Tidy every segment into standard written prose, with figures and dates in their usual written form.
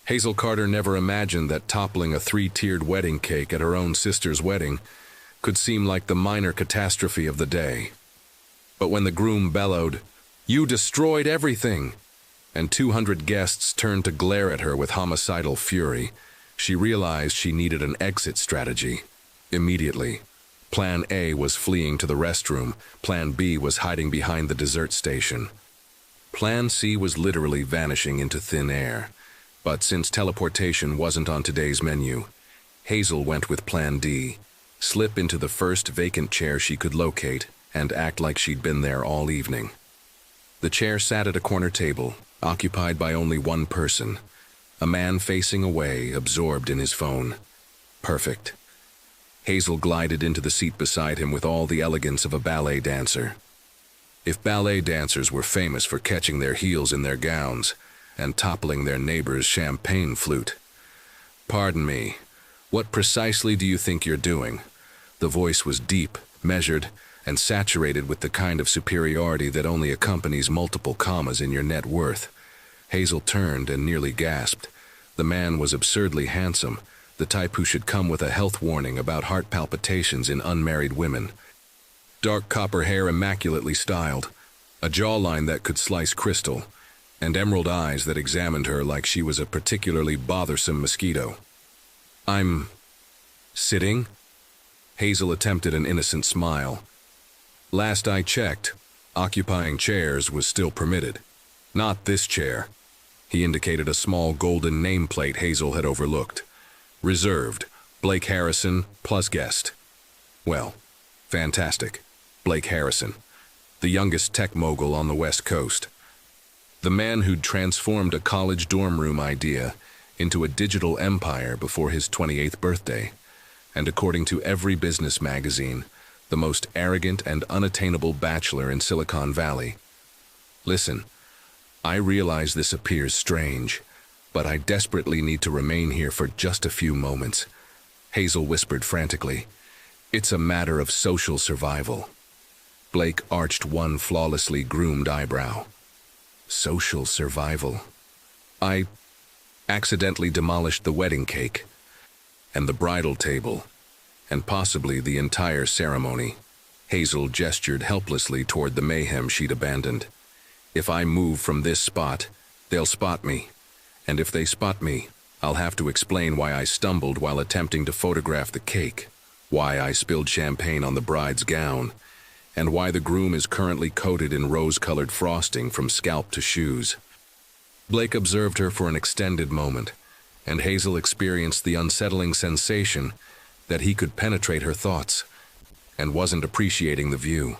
Hazel Carter never imagined that toppling a three-tiered wedding cake at her own sister's wedding could seem like the minor catastrophe of the day. But when the groom bellowed, "You destroyed everything!" and 200 guests turned to glare at her with homicidal fury, she realized she needed an exit strategy. Immediately. Plan A was fleeing to the restroom, Plan B was hiding behind the dessert station. Plan C was literally vanishing into thin air. But since teleportation wasn't on today's menu, Hazel went with Plan D, slip into the first vacant chair she could locate and act like she'd been there all evening. The chair sat at a corner table, occupied by only one person, a man facing away, absorbed in his phone. Perfect. Hazel glided into the seat beside him with all the elegance of a ballet dancer. If ballet dancers were famous for catching their heels in their gowns and toppling their neighbor's champagne flute. "Pardon me, what precisely do you think you're doing?" The voice was deep, measured, and saturated with the kind of superiority that only accompanies multiple commas in your net worth. Hazel turned and nearly gasped. The man was absurdly handsome, the type who should come with a health warning about heart palpitations in unmarried women. Dark copper hair immaculately styled, a jawline that could slice crystal, and emerald eyes that examined her like she was a particularly bothersome mosquito. "I'm sitting?" Hazel attempted an innocent smile. "Last I checked, occupying chairs was still permitted. Not this chair." He indicated a small golden nameplate Hazel had overlooked. "Reserved, Blake Harrison plus guest." Well, fantastic. Blake Harrison, the youngest tech mogul on the West Coast. The man who'd transformed a college dorm room idea into a digital empire before his 28th birthday, and according to every business magazine, the most arrogant and unattainable bachelor in Silicon Valley. "Listen, I realize this appears strange, but I desperately need to remain here for just a few moments," Hazel whispered frantically. "It's a matter of social survival." Blake arched one flawlessly groomed eyebrow. "Social survival. I accidentally demolished the wedding cake, and the bridal table, and possibly the entire ceremony." Hazel gestured helplessly toward the mayhem she'd abandoned. "If I move from this spot, they'll spot me. And if they spot me, I'll have to explain why I stumbled while attempting to photograph the cake, why I spilled champagne on the bride's gown, and why the groom is currently coated in rose-colored frosting from scalp to shoes." Blake observed her for an extended moment, and Hazel experienced the unsettling sensation that he could penetrate her thoughts and wasn't appreciating the view.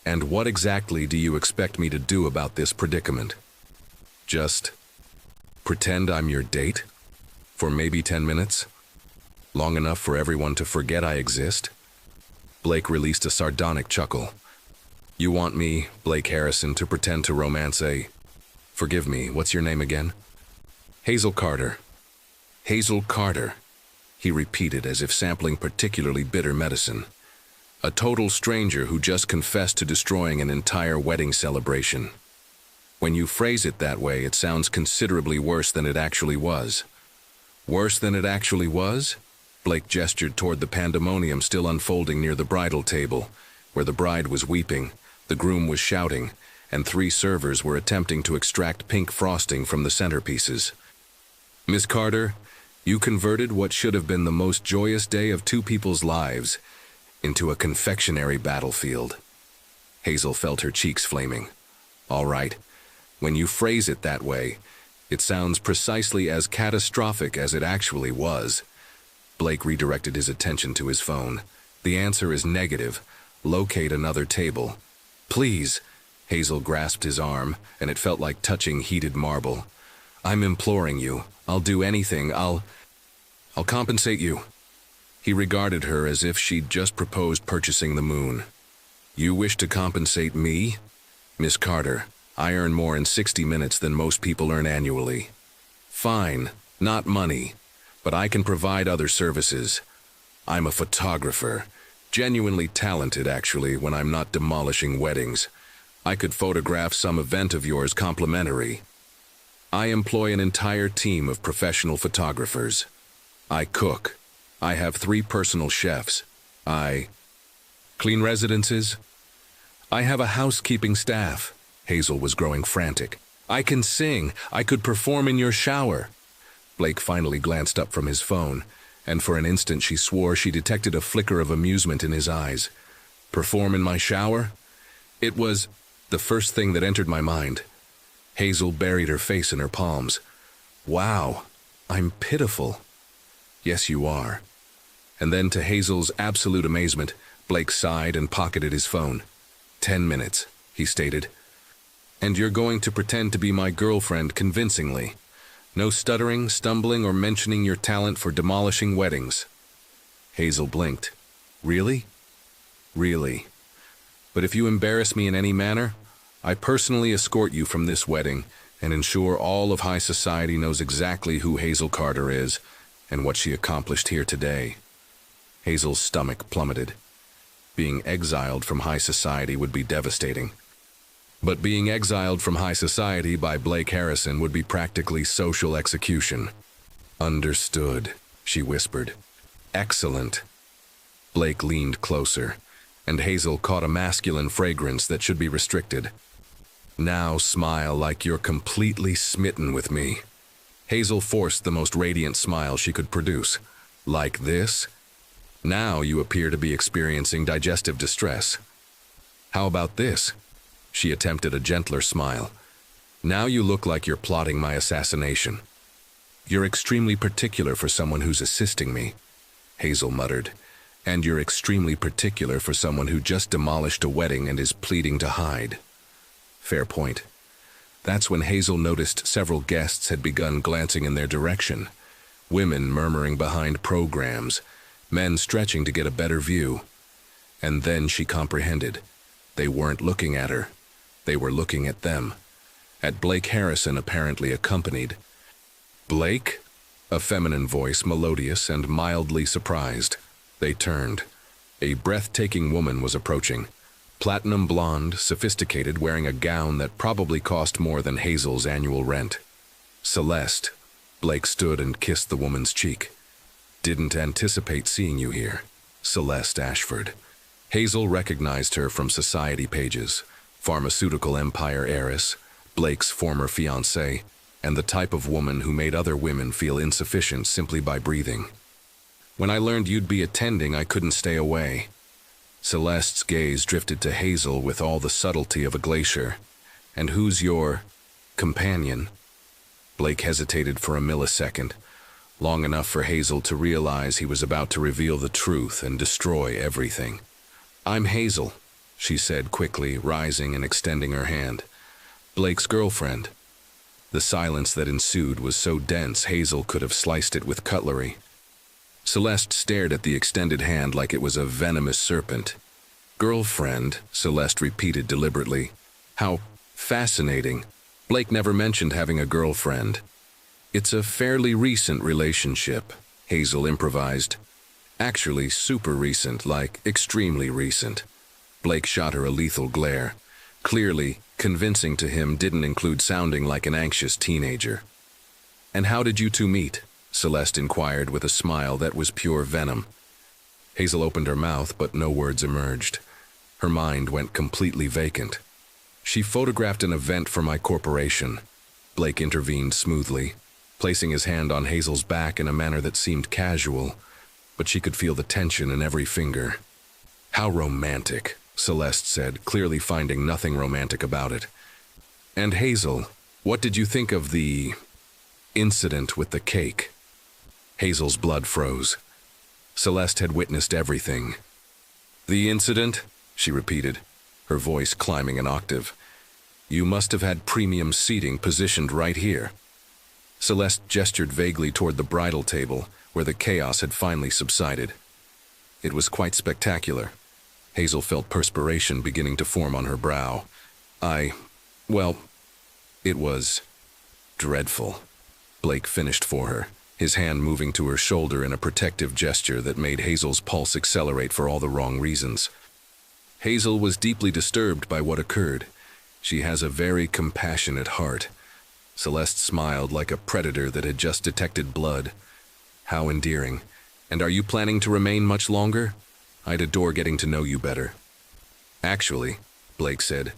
"And what exactly do you expect me to do about this predicament? Just pretend I'm your date? For maybe 10 minutes? Long enough for everyone to forget I exist?" Blake released a sardonic chuckle. "You want me, Blake Harrison, to pretend to romance a... Forgive me, what's your name again?" "Hazel Carter." "Hazel Carter," he repeated as if sampling particularly bitter medicine. "A total stranger who just confessed to destroying an entire wedding celebration. When you phrase it that way, it sounds considerably worse than it actually was." "Worse than it actually was?" Blake gestured toward the pandemonium still unfolding near the bridal table, where the bride was weeping, the groom was shouting, and 3 servers were attempting to extract pink frosting from the centerpieces. "Miss Carter, you converted what should have been the most joyous day of 2 people's lives into a confectionery battlefield." Hazel felt her cheeks flaming. "All right, when you phrase it that way, it sounds precisely as catastrophic as it actually was." Blake redirected his attention to his phone. "The answer is negative. Locate another table." "Please." Hazel grasped his arm, and it felt like touching heated marble. "I'm imploring you. I'll do anything. I'll compensate you." He regarded her as if she'd just proposed purchasing the moon. "You wish to compensate me? Miss Carter, I earn more in 60 minutes than most people earn annually." "Fine, not money. But I can provide other services. I'm a photographer, genuinely talented actually when I'm not demolishing weddings. I could photograph some event of yours complimentary." I employ an entire team of professional photographers. I cook. I have 3 personal chefs. I clean residences. I have a housekeeping staff. Hazel was growing frantic. I can sing. I could perform in your shower. Blake finally glanced up from his phone, and for an instant she swore she detected a flicker of amusement in his eyes. Perform in my shower? It was the first thing that entered my mind. Hazel buried her face in her palms. Wow, I'm pitiful. Yes, you are. And then to Hazel's absolute amazement, Blake sighed and pocketed his phone. 10 minutes, he stated. And you're going to pretend to be my girlfriend convincingly. No stuttering, stumbling, or mentioning your talent for demolishing weddings. Hazel blinked. Really? Really. But if you embarrass me in any manner, I personally escort you from this wedding and ensure all of high society knows exactly who Hazel Carter is and what she accomplished here today. Hazel's stomach plummeted. Being exiled from high society would be devastating. But being exiled from high society by Blake Harrison would be practically social execution. Understood, she whispered. Excellent. Blake leaned closer, and Hazel caught a masculine fragrance that should be restricted. Now smile like you're completely smitten with me. Hazel forced the most radiant smile she could produce. Like this? Now you appear to be experiencing digestive distress. How about this? She attempted a gentler smile. Now you look like you're plotting my assassination. You're extremely particular for someone who's assisting me, Hazel muttered. And you're extremely particular for someone who just demolished a wedding and is pleading to hide. Fair point. That's when Hazel noticed several guests had begun glancing in their direction. Women murmuring behind programs, men stretching to get a better view. And then she comprehended. They weren't looking at her. They were looking at them. At Blake Harrison, apparently accompanied. Blake? A feminine voice, melodious and mildly surprised. They turned. A breathtaking woman was approaching. Platinum blonde, sophisticated, wearing a gown that probably cost more than Hazel's annual rent. Celeste. Blake stood and kissed the woman's cheek. Didn't anticipate seeing you here. Celeste Ashford. Hazel recognized her from society pages. Pharmaceutical empire heiress, Blake's former fiancée, and the type of woman who made other women feel insufficient simply by breathing. When I learned you'd be attending, I couldn't stay away. Celeste's gaze drifted to Hazel with all the subtlety of a glacier. And who's your companion? Blake hesitated for a millisecond, long enough for Hazel to realize he was about to reveal the truth and destroy everything. I'm Hazel, she said quickly, rising and extending her hand. Blake's girlfriend. The silence that ensued was so dense Hazel could have sliced it with cutlery. Celeste stared at the extended hand like it was a venomous serpent. Girlfriend, Celeste repeated deliberately. How fascinating. Blake never mentioned having a girlfriend. It's a fairly recent relationship, Hazel improvised. Actually, super recent, like extremely recent. Blake shot her a lethal glare. Clearly, convincing to him didn't include sounding like an anxious teenager. And how did you two meet? Celeste inquired with a smile that was pure venom. Hazel opened her mouth, but no words emerged. Her mind went completely vacant. She photographed an event for my corporation. Blake intervened smoothly, placing his hand on Hazel's back in a manner that seemed casual, but she could feel the tension in every finger. How romantic, Celeste said, clearly finding nothing romantic about it. And Hazel, what did you think of the incident with the cake? Hazel's blood froze. Celeste had witnessed everything. The incident? She repeated, her voice climbing an octave. You must have had premium seating positioned right here. Celeste gestured vaguely toward the bridal table, where the chaos had finally subsided. It was quite spectacular. Hazel felt perspiration beginning to form on her brow. Well, it was dreadful. Blake finished for her, his hand moving to her shoulder in a protective gesture that made Hazel's pulse accelerate for all the wrong reasons. Hazel was deeply disturbed by what occurred. She has a very compassionate heart. Celeste smiled like a predator that had just detected blood. How endearing. And are you planning to remain much longer? I'd adore getting to know you better. Actually, Blake said,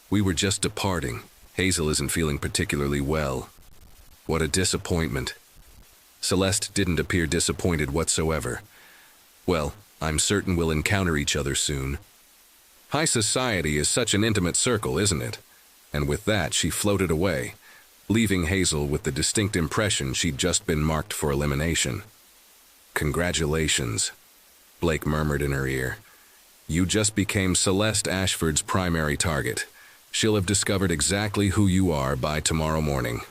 we were just departing. Hazel isn't feeling particularly well. What a disappointment. Celeste didn't appear disappointed whatsoever. Well, I'm certain we'll encounter each other soon. High society is such an intimate circle, isn't it? And with that, she floated away, leaving Hazel with the distinct impression she'd just been marked for elimination. Congratulations, Blake murmured in her ear. You just became Celeste Ashford's primary target. She'll have discovered exactly who you are by tomorrow morning.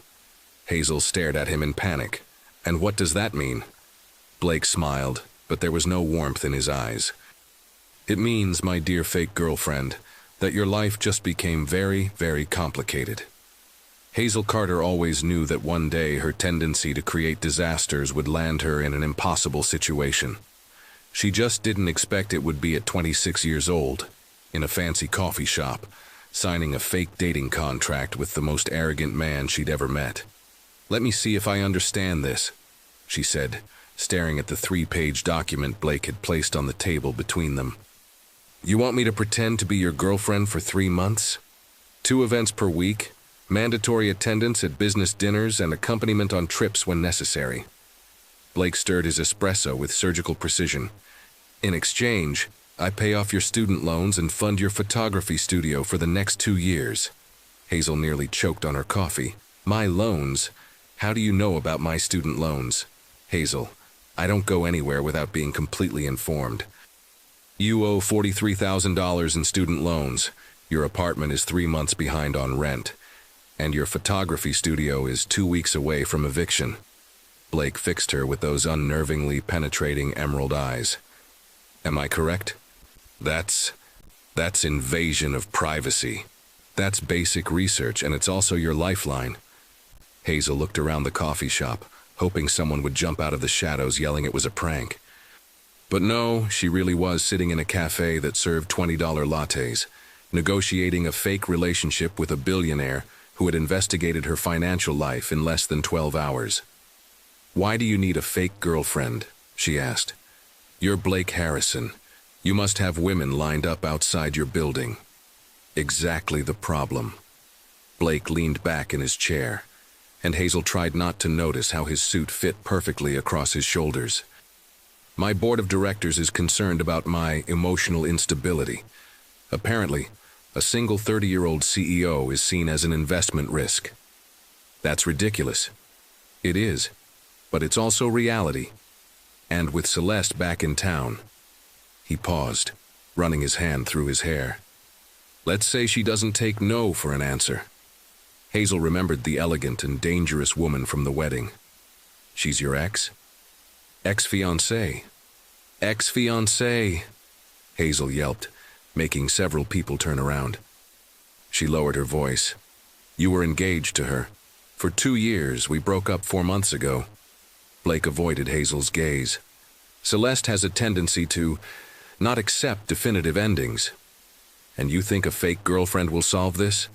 Hazel stared at him in panic. And what does that mean? Blake smiled, but there was no warmth in his eyes. It means, my dear fake girlfriend, that your life just became very, very complicated. Hazel Carter always knew that one day her tendency to create disasters would land her in an impossible situation. She just didn't expect it would be at 26 years old, in a fancy coffee shop, signing a fake dating contract with the most arrogant man she'd ever met. Let me see if I understand this, she said, staring at the 3-page document Blake had placed on the table between them. You want me to pretend to be your girlfriend for 3 months? 2 events per week, mandatory attendance at business dinners, and accompaniment on trips when necessary. Blake stirred his espresso with surgical precision. In exchange, I pay off your student loans and fund your photography studio for the next 2 years. Hazel nearly choked on her coffee. My loans? How do you know about my student loans? Hazel, I don't go anywhere without being completely informed. You owe $43,000 in student loans. Your apartment is 3 months behind on rent. And your photography studio is 2 weeks away from eviction. Blake fixed her with those unnervingly penetrating emerald eyes. Am I correct? That's invasion of privacy. That's basic research, and it's also your lifeline. Hazel looked around the coffee shop, hoping someone would jump out of the shadows yelling it was a prank. But no, she really was sitting in a cafe that served $20 lattes, negotiating a fake relationship with a billionaire who had investigated her financial life in less than 12 hours. Why do you need a fake girlfriend? She asked. You're Blake Harrison. You must have women lined up outside your building. Exactly the problem. Blake leaned back in his chair, and Hazel tried not to notice how his suit fit perfectly across his shoulders. My board of directors is concerned about my emotional instability. Apparently, a single 30-year-old CEO is seen as an investment risk. That's ridiculous. It is, but it's also reality. And with Celeste back in town. He paused, running his hand through his hair. Let's say she doesn't take no for an answer. Hazel remembered the elegant and dangerous woman from the wedding. She's your ex? Ex-fiancé. Ex-fiancé, Hazel yelped, making several people turn around. She lowered her voice. You were engaged to her. For 2 years, we broke up 4 months ago. Blake avoided Hazel's gaze. Celeste has a tendency to not accept definitive endings. And you think a fake girlfriend will solve this?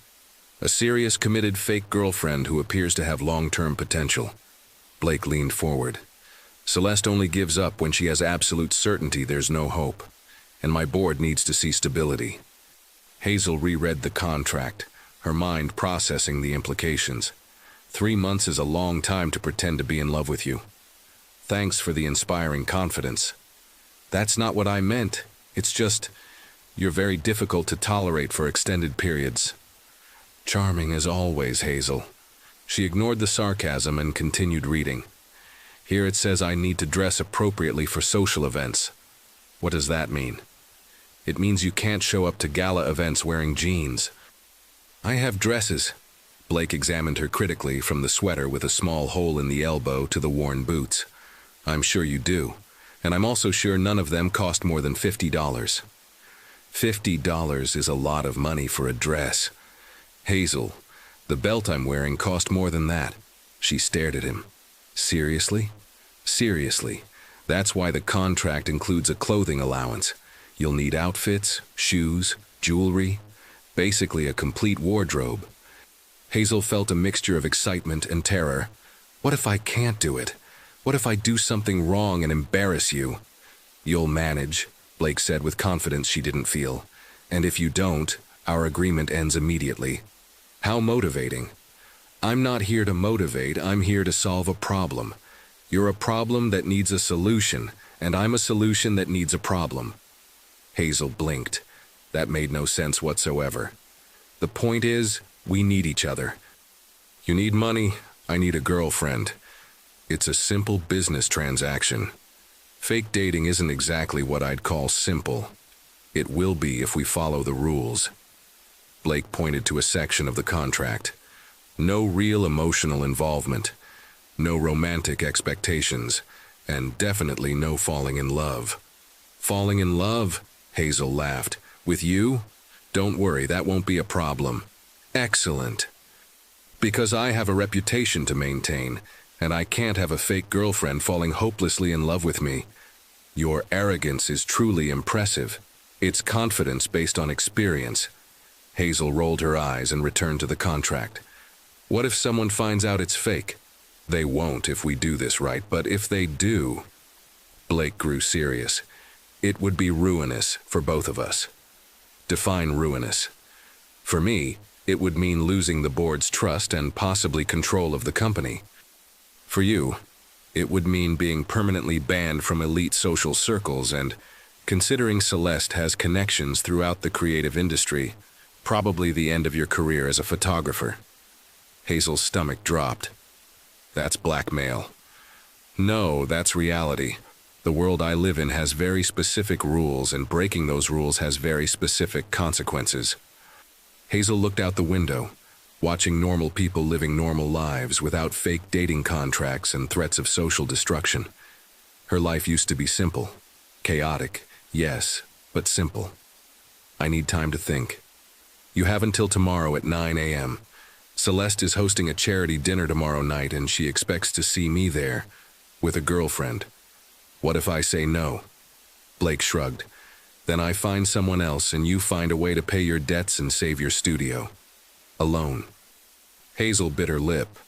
A serious, committed fake girlfriend who appears to have long-term potential. Blake leaned forward. Celeste only gives up when she has absolute certainty there's no hope. And my board needs to see stability. Hazel reread the contract, her mind processing the implications. 3 months is a long time to pretend to be in love with you. Thanks for the inspiring confidence. That's not what I meant. It's just, you're very difficult to tolerate for extended periods. Charming as always, Hazel. She ignored the sarcasm and continued reading. Here it says I need to dress appropriately for social events. What does that mean? It means you can't show up to gala events wearing jeans. I have dresses. Blake examined her critically from the sweater with a small hole in the elbow to the worn boots. I'm sure you do, and I'm also sure none of them cost more than $50. $50 is a lot of money for a dress. Hazel, the belt I'm wearing cost more than that. She stared at him. Seriously? Seriously. That's why the contract includes a clothing allowance. You'll need outfits, shoes, jewelry, basically a complete wardrobe. Hazel felt a mixture of excitement and terror. What if I can't do it? What if I do something wrong and embarrass you? You'll manage, Blake said with confidence she didn't feel. And if you don't, our agreement ends immediately. How motivating. I'm not here to motivate, I'm here to solve a problem. You're a problem that needs a solution, and I'm a solution that needs a problem. Hazel blinked. That made no sense whatsoever. The point is, we need each other. You need money, I need a girlfriend. It's a simple business transaction. Fake dating isn't exactly what I'd call simple. It will be if we follow the rules. Blake pointed to a section of the contract. No real emotional involvement, no romantic expectations, and definitely no falling in love. Falling in love? Hazel laughed. With you? Don't worry, that won't be a problem. Excellent. Because I have a reputation to maintain, and I can't have a fake girlfriend falling hopelessly in love with me. Your arrogance is truly impressive. It's confidence based on experience. Hazel rolled her eyes and returned to the contract. What if someone finds out it's fake? They won't if we do this right, but if they do... Blake grew serious. It would be ruinous for both of us. Define ruinous. For me, it would mean losing the board's trust and possibly control of the company. For you, it would mean being permanently banned from elite social circles and, considering Celeste has connections throughout the creative industry, probably the end of your career as a photographer. Hazel's stomach dropped. That's blackmail. No, that's reality. The world I live in has very specific rules, and breaking those rules has very specific consequences. Hazel looked out the window, watching normal people living normal lives without fake dating contracts and threats of social destruction. Her life used to be simple. Chaotic, yes, but simple. I need time to think. You have until tomorrow at 9 a.m. Celeste is hosting a charity dinner tomorrow night, and she expects to see me there, with a girlfriend. What if I say no? Blake shrugged. Then I find someone else, and you find a way to pay your debts and save your studio. Alone. Hazel bit her lip.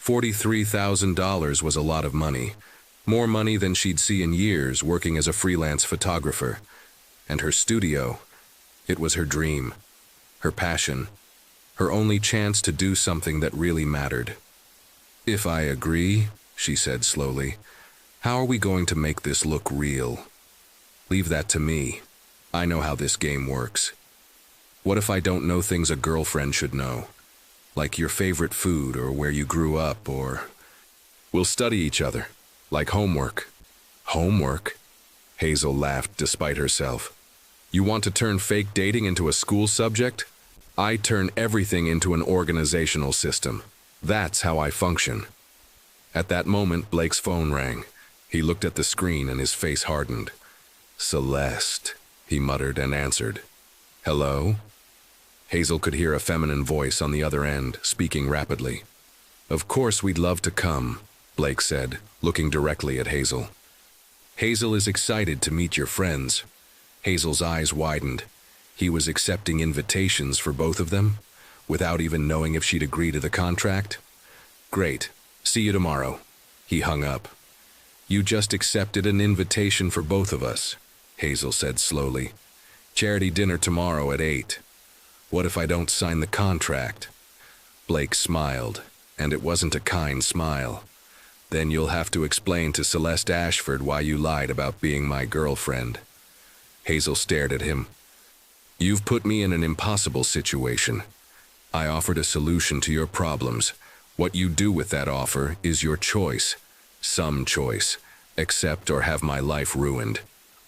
$43,000 was a lot of money. More money than she'd see in years working as a freelance photographer. And her studio, it was her dream, her passion, her only chance to do something that really mattered. If I agree, she said slowly, how are we going to make this look real? Leave that to me. I know how this game works. What if I don't know things a girlfriend should know? Like your favorite food or where you grew up, or... We'll study each other, like homework. Homework? Hazel laughed despite herself. You want to turn fake dating into a school subject? I turn everything into an organizational system. That's how I function. At that moment, Blake's phone rang. He looked at the screen and his face hardened. Celeste, he muttered and answered. Hello? Hazel could hear a feminine voice on the other end, speaking rapidly. Of course we'd love to come, Blake said, looking directly at Hazel. Hazel is excited to meet your friends. Hazel's eyes widened. He was accepting invitations for both of them, without even knowing if she'd agree to the contract? Great. See you tomorrow. He hung up. You just accepted an invitation for both of us, Hazel said slowly. Charity dinner tomorrow at 8. What if I don't sign the contract? Blake smiled, and it wasn't a kind smile. Then you'll have to explain to Celeste Ashford why you lied about being my girlfriend. Hazel stared at him. You've put me in an impossible situation. I offered a solution to your problems. What you do with that offer is your choice. Some choice. Accept or have my life ruined.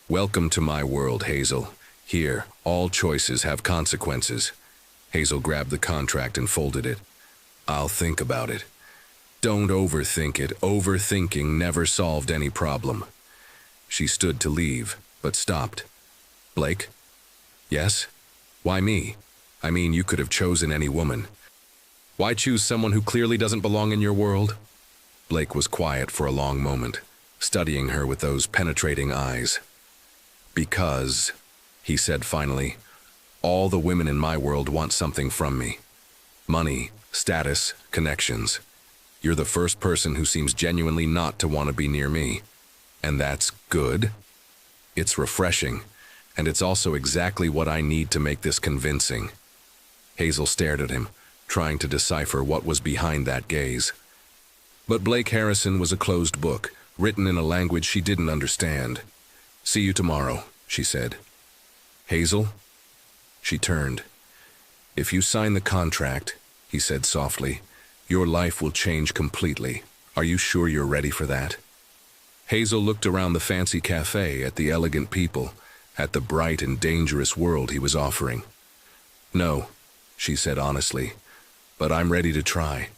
Welcome to my world, Hazel. Here, all choices have consequences. Hazel grabbed the contract and folded it. I'll think about it. Don't overthink it. Overthinking never solved any problem. She stood to leave, but stopped. Blake? Yes? Why me? I mean, you could have chosen any woman. Why choose someone who clearly doesn't belong in your world? Blake was quiet for a long moment, studying her with those penetrating eyes. Because, he said finally, all the women in my world want something from me. Money, Status, connections. You're the first person who seems genuinely not to want to be near me. And that's good. It's refreshing, and it's also exactly what I need to make this convincing. Hazel stared at him, trying to decipher what was behind that gaze. But Blake Harrison was a closed book, written in a language she didn't understand. "See you tomorrow," she said. "Hazel?" She turned. "If you sign the contract," he said softly, "your life will change completely. Are you sure you're ready for that?" Hazel looked around the fancy cafe, at the elegant people, at the bright and dangerous world he was offering. "No," she said honestly, "but I'm ready to try."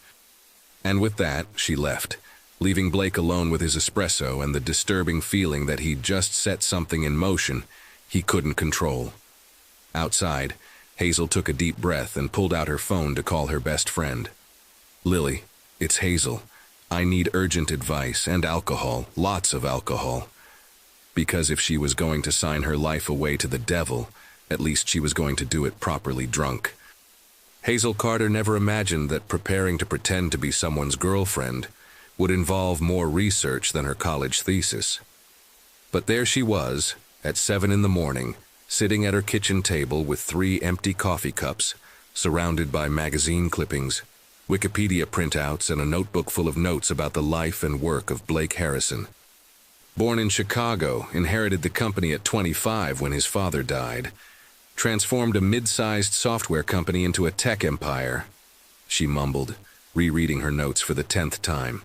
And with that, she left, leaving Blake alone with his espresso and the disturbing feeling that he'd just set something in motion he couldn't control. Outside, Hazel took a deep breath and pulled out her phone to call her best friend. "Lily, it's Hazel. I need urgent advice and alcohol, lots of alcohol." Because if she was going to sign her life away to the devil, at least she was going to do it properly drunk. Hazel Carter never imagined that preparing to pretend to be someone's girlfriend would involve more research than her college thesis. But there she was, at 7 in the morning, sitting at her kitchen table with 3 empty coffee cups, surrounded by magazine clippings, Wikipedia printouts, and a notebook full of notes about the life and work of Blake Harrison. Born in Chicago, inherited the company at 25 when his father died, transformed a mid-sized software company into a tech empire, she mumbled, rereading her notes for the 10th time.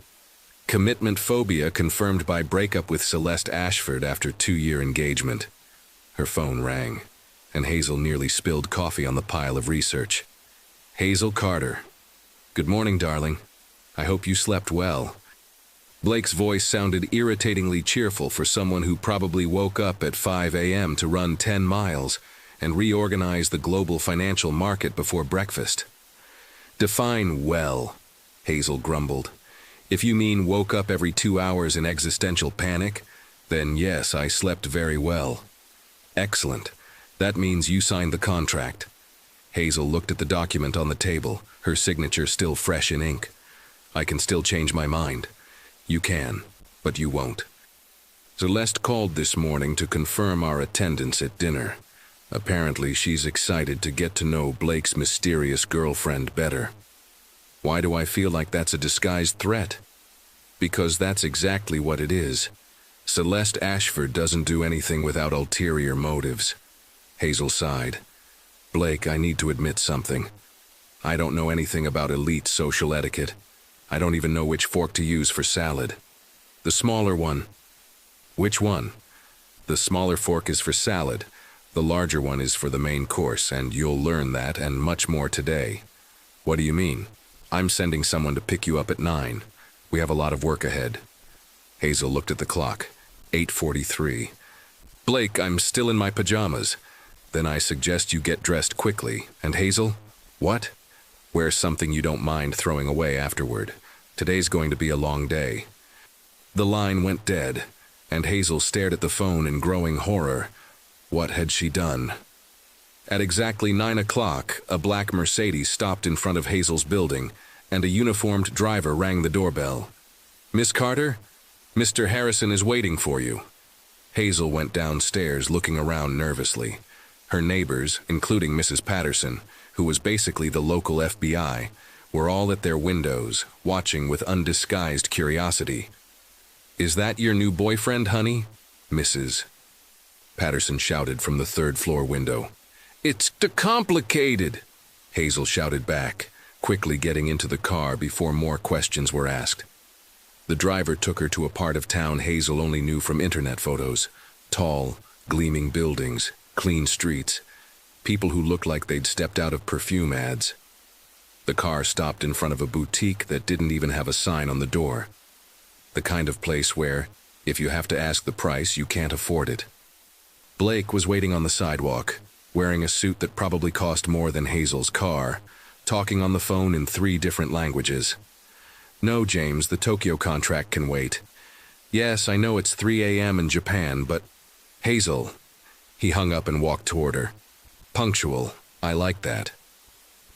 Commitment phobia confirmed by breakup with Celeste Ashford after 2-year engagement. Her phone rang, and Hazel nearly spilled coffee on the pile of research. "Hazel Carter. Good morning, darling. I hope you slept well." Blake's voice sounded irritatingly cheerful for someone who probably woke up at 5 a.m. to run 10 miles and reorganize the global financial market before breakfast. "Define well," Hazel grumbled. "If you mean woke up every 2 hours in existential panic, then yes, I slept very well." "Excellent. That means you signed the contract." Hazel looked at the document on the table, her signature still fresh in ink. "I can still change my mind." "You can, but you won't." "Celeste called this morning to confirm our attendance at dinner. Apparently she's excited to get to know Blake's mysterious girlfriend better." "Why do I feel like that's a disguised threat?" "Because that's exactly what it is. Celeste Ashford doesn't do anything without ulterior motives." Hazel sighed. "Blake, I need to admit something. I don't know anything about elite social etiquette. I don't even know which fork to use for salad." "The smaller one." "Which one?" "The smaller fork is for salad. The larger one is for the main course, and you'll learn that and much more today." "What do you mean?" "I'm sending someone to pick you up at 9. We have a lot of work ahead." Hazel looked at the clock. 8:43. "Blake, I'm still in my pajamas." "Then I suggest you get dressed quickly. And Hazel?" "What?" "Wear something you don't mind throwing away afterward. Today's going to be a long day." The line went dead, and Hazel stared at the phone in growing horror. What had she done? At exactly 9 o'clock, a black Mercedes stopped in front of Hazel's building, and a uniformed driver rang the doorbell. "Miss Carter? Mr. Harrison is waiting for you." Hazel went downstairs, looking around nervously. Her neighbors, including Mrs. Patterson, who was basically the local FBI, were all at their windows, watching with undisguised curiosity. "Is that your new boyfriend, honey?" Mrs. Patterson shouted from the 3rd-floor window. "It's too complicated," Hazel shouted back, quickly getting into the car before more questions were asked. The driver took her to a part of town Hazel only knew from internet photos. Tall, gleaming buildings, clean streets, people who looked like they'd stepped out of perfume ads. The car stopped in front of a boutique that didn't even have a sign on the door. The kind of place where, if you have to ask the price, you can't afford it. Blake was waiting on the sidewalk, wearing a suit that probably cost more than Hazel's car, talking on the phone in 3 different languages. "No, James, the Tokyo contract can wait." "Yes, I know it's 3 a.m. in Japan, but—" "Hazel." He hung up and walked toward her. "Punctual. I like that."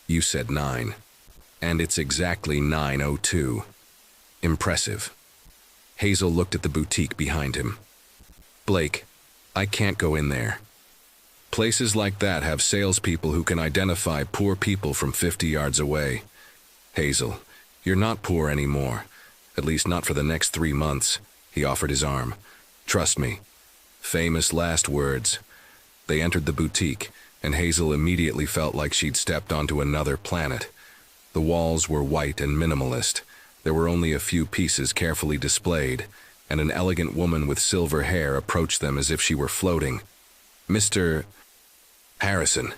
"You said 9. And it's exactly 9:02. Impressive. Hazel looked at the boutique behind him. Blake, I can't go in there. Places like that have salespeople who can identify poor people from 50 yards away. Hazel, you're not poor anymore. At least not for the next 3 months. He offered his arm. Trust me. Famous last words. They entered the boutique, and Hazel immediately felt like she'd stepped onto another planet. The walls were white and minimalist. There were only a few pieces carefully displayed, and an elegant woman with silver hair approached them as if she were floating. Mr. Harrison,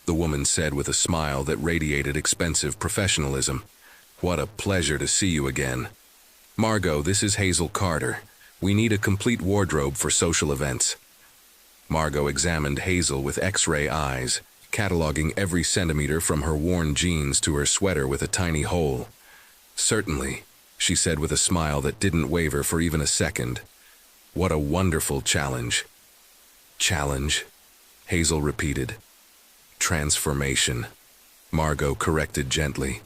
the woman said with a smile that radiated expensive professionalism. What a pleasure to see you again. Margot, this is Hazel Carter. We need a complete wardrobe for social events. Margot examined Hazel with X-ray eyes, cataloging every centimeter from her worn jeans to her sweater with a tiny hole. Certainly, she said with a smile that didn't waver for even a second. What a wonderful challenge. Challenge, Hazel repeated. Transformation, Margot corrected gently.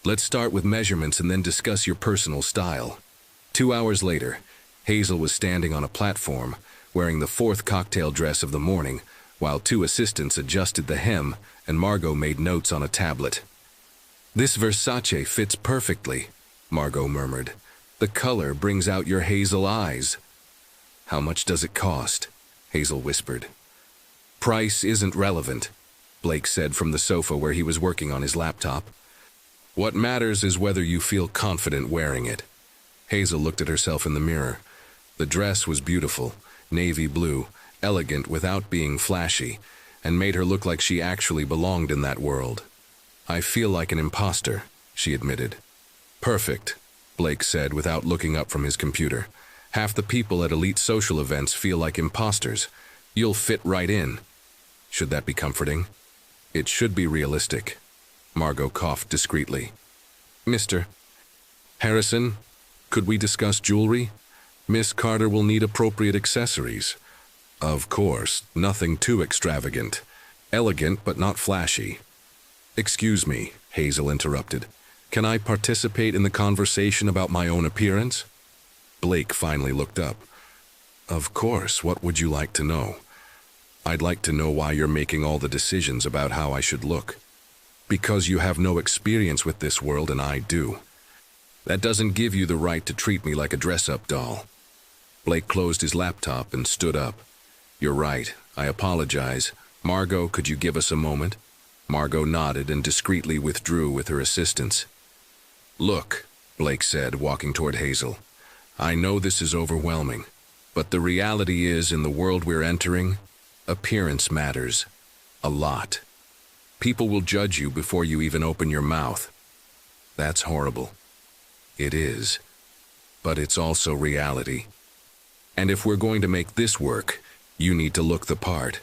Let's start with measurements and then discuss your personal style. 2 hours later, Hazel was standing on a platform, wearing the 4th cocktail dress of the morning, while 2 assistants adjusted the hem and Margot made notes on a tablet. This Versace fits perfectly, Margot murmured. The color brings out your hazel eyes. How much does it cost? Hazel whispered. Price isn't relevant, Blake said from the sofa where he was working on his laptop. What matters is whether you feel confident wearing it. Hazel looked at herself in the mirror. The dress was beautiful, navy blue, elegant without being flashy, and made her look like she actually belonged in that world. I feel like an imposter, she admitted. Perfect, Blake said without looking up from his computer. Half the people at elite social events feel like imposters. You'll fit right in. Should that be comforting? It should be realistic. Margot coughed discreetly. Mr. Harrison, could we discuss jewelry? Miss Carter will need appropriate accessories. Of course, nothing too extravagant. Elegant, but not flashy. Excuse me, Hazel interrupted. Can I participate in the conversation about my own appearance? Blake finally looked up. Of course, what would you like to know? I'd like to know why you're making all the decisions about how I should look. Because you have no experience with this world and I do. That doesn't give you the right to treat me like a dress-up doll. Blake closed his laptop and stood up. You're right, I apologize. Margot, could you give us a moment? Margot nodded and discreetly withdrew with her assistants. Look, Blake said, walking toward Hazel. I know this is overwhelming, but the reality is in the world we're entering, appearance matters. A lot. People will judge you before you even open your mouth. That's horrible. It is. But it's also reality. And if we're going to make this work, you need to look the part.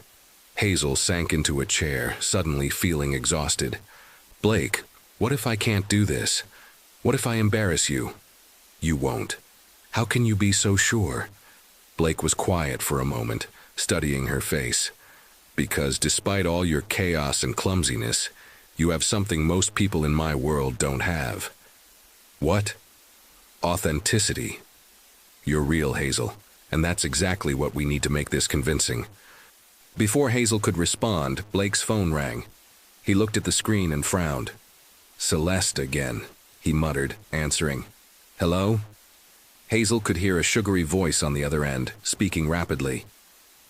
Hazel sank into a chair, suddenly feeling exhausted. Blake, what if I can't do this? What if I embarrass you? You won't. How can you be so sure? Blake was quiet for a moment, studying her face. Because despite all your chaos and clumsiness, you have something most people in my world don't have. What? Authenticity. You're real, Hazel, and that's exactly what we need to make this convincing. Before Hazel could respond, Blake's phone rang. He looked at the screen and frowned. Celeste again, he muttered, answering. Hello? Hazel could hear a sugary voice on the other end, speaking rapidly.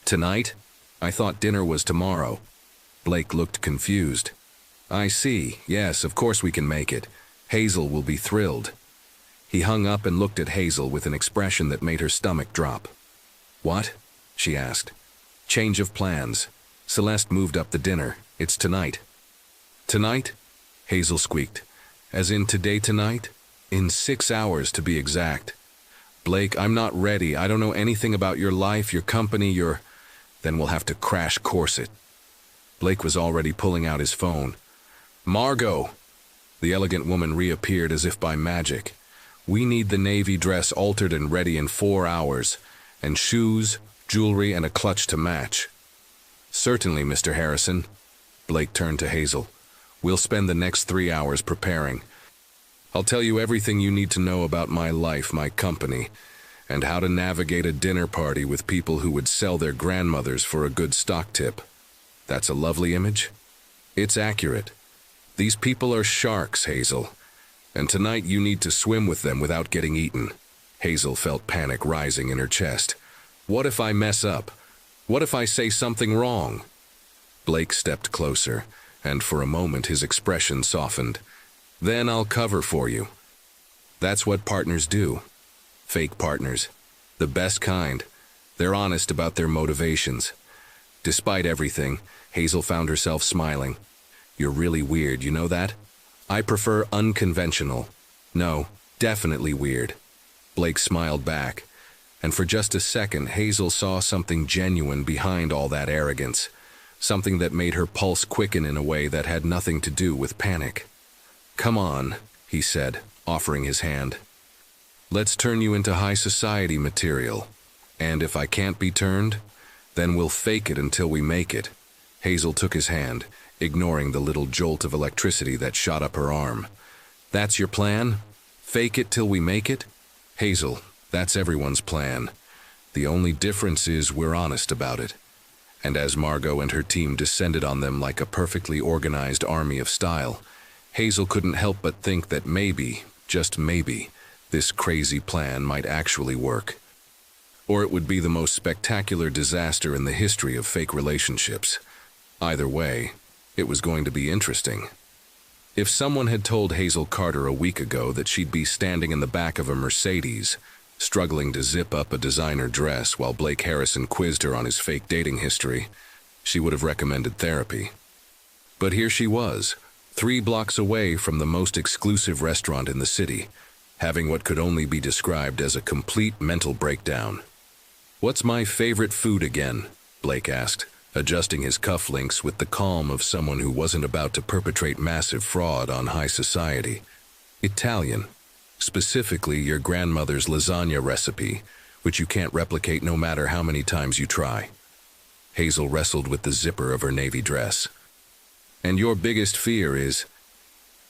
Tonight? I thought dinner was tomorrow. Blake looked confused. I see. Yes, of course we can make it. Hazel will be thrilled. He hung up and looked at Hazel with an expression that made her stomach drop. What? She asked. Change of plans. Celeste moved up the dinner. It's tonight. Tonight? Hazel squeaked. As in today tonight? In 6 hours to be exact. Blake, I'm not ready. I don't know anything about your life, your company, your... Then we'll have to crash course it. Blake was already pulling out his phone. Margot! The elegant woman reappeared as if by magic. We need the navy dress altered and ready in 4 hours, and shoes, jewelry, and a clutch to match. Certainly, Mr. Harrison. Blake turned to Hazel. We'll spend the next 3 hours preparing. I'll tell you everything you need to know about my life, my company, and how to navigate a dinner party with people who would sell their grandmothers for a good stock tip. That's a lovely image? It's accurate. These people are sharks, Hazel. And tonight you need to swim with them without getting eaten. Hazel felt panic rising in her chest. What if I mess up? What if I say something wrong? Blake stepped closer, and for a moment his expression softened. Then I'll cover for you. That's what partners do. Fake partners. The best kind. They're honest about their motivations. Despite everything, Hazel found herself smiling. You're really weird, you know that? I prefer unconventional. No, definitely weird. Blake smiled back, and for just a second Hazel saw something genuine behind all that arrogance, something that made her pulse quicken in a way that had nothing to do with panic. Come on, he said, offering his hand. Let's turn you into high society material. And if I can't be turned, then we'll fake it until we make it. Hazel took his hand, ignoring the little jolt of electricity that shot up her arm. That's your plan? Fake it till we make it? Hazel, that's everyone's plan. The only difference is we're honest about it. And as Margot and her team descended on them like a perfectly organized army of style, Hazel couldn't help but think that maybe, just maybe, this crazy plan might actually work. Or it would be the most spectacular disaster in the history of fake relationships. Either way, it was going to be interesting. If someone had told Hazel Carter a week ago that she'd be standing in the back of a Mercedes, struggling to zip up a designer dress while Blake Harrison quizzed her on his fake dating history, she would have recommended therapy. But here she was, 3 blocks away from the most exclusive restaurant in the city, having what could only be described as a complete mental breakdown. "What's my favorite food again?" Blake asked, adjusting his cufflinks with the calm of someone who wasn't about to perpetrate massive fraud on high society. "Italian. Specifically your grandmother's lasagna recipe, which you can't replicate no matter how many times you try." Hazel wrestled with the zipper of her navy dress. "And your biggest fear is?"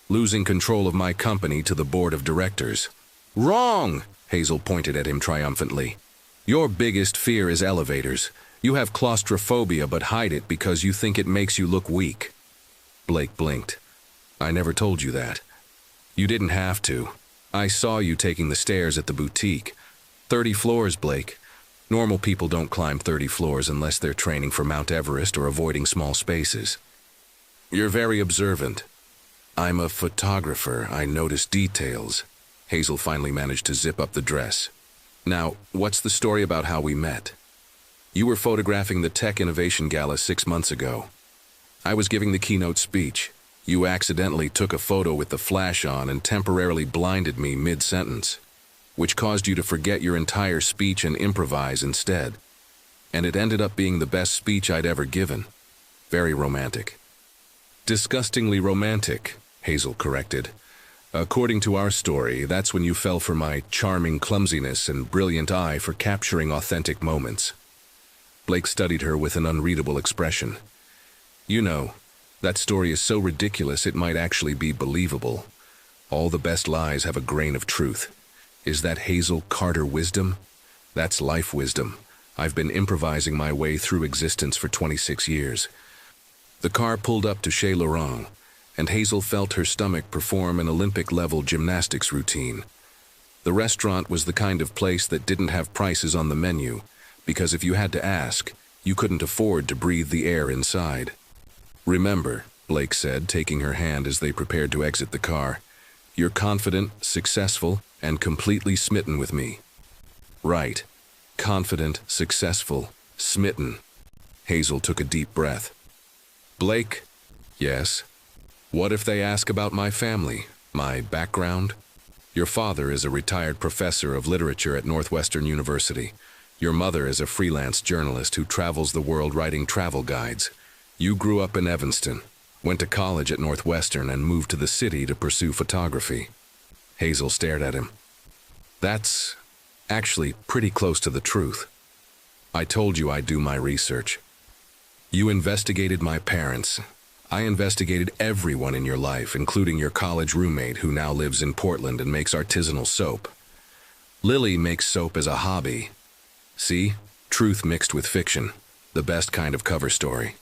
"Losing control of my company to the board of directors." "Wrong!" Hazel pointed at him triumphantly. "Your biggest fear is elevators. You have claustrophobia but hide it because you think it makes you look weak." Blake blinked. "I never told you that." "You didn't have to. I saw you taking the stairs at the boutique. 30 floors, Blake. Normal people don't climb 30 floors unless they're training for Mount Everest or avoiding small spaces." "You're very observant." "I'm a photographer. I notice details." Hazel finally managed to zip up the dress. "Now, what's the story about how we met?" "You were photographing the Tech Innovation Gala 6 months ago. I was giving the keynote speech. You accidentally took a photo with the flash on and temporarily blinded me mid-sentence, which caused you to forget your entire speech and improvise instead. And it ended up being the best speech I'd ever given. Very romantic." "Disgustingly romantic," Hazel corrected. "According to our story, that's when you fell for my charming clumsiness and brilliant eye for capturing authentic moments." Blake studied her with an unreadable expression. "You know, that story is so ridiculous it might actually be believable. All the best lies have a grain of truth. Is that Hazel Carter wisdom? That's life wisdom. I've been improvising my way through existence for 26 years. The car pulled up to Chez Laurent, and Hazel felt her stomach perform an Olympic-level gymnastics routine. The restaurant was the kind of place that didn't have prices on the menu, because if you had to ask, you couldn't afford to breathe the air inside. "Remember," Blake said, taking her hand as they prepared to exit the car, "you're confident, successful, and completely smitten with me." "Right. Confident, successful, smitten." Hazel took a deep breath. "Blake?" "Yes?" "What if they ask about my family, my background? Your father is a retired professor of literature at Northwestern University. Your mother is a freelance journalist who travels the world writing travel guides. You grew up in Evanston, went to college at Northwestern, and moved to the city to pursue photography." Hazel stared at him. "That's actually pretty close to the truth. I told you I'd do my research. You investigated my parents. I investigated everyone in your life, including your college roommate who now lives in Portland and makes artisanal soap. Lily makes soap as a hobby. See? Truth mixed with fiction. The best kind of cover story.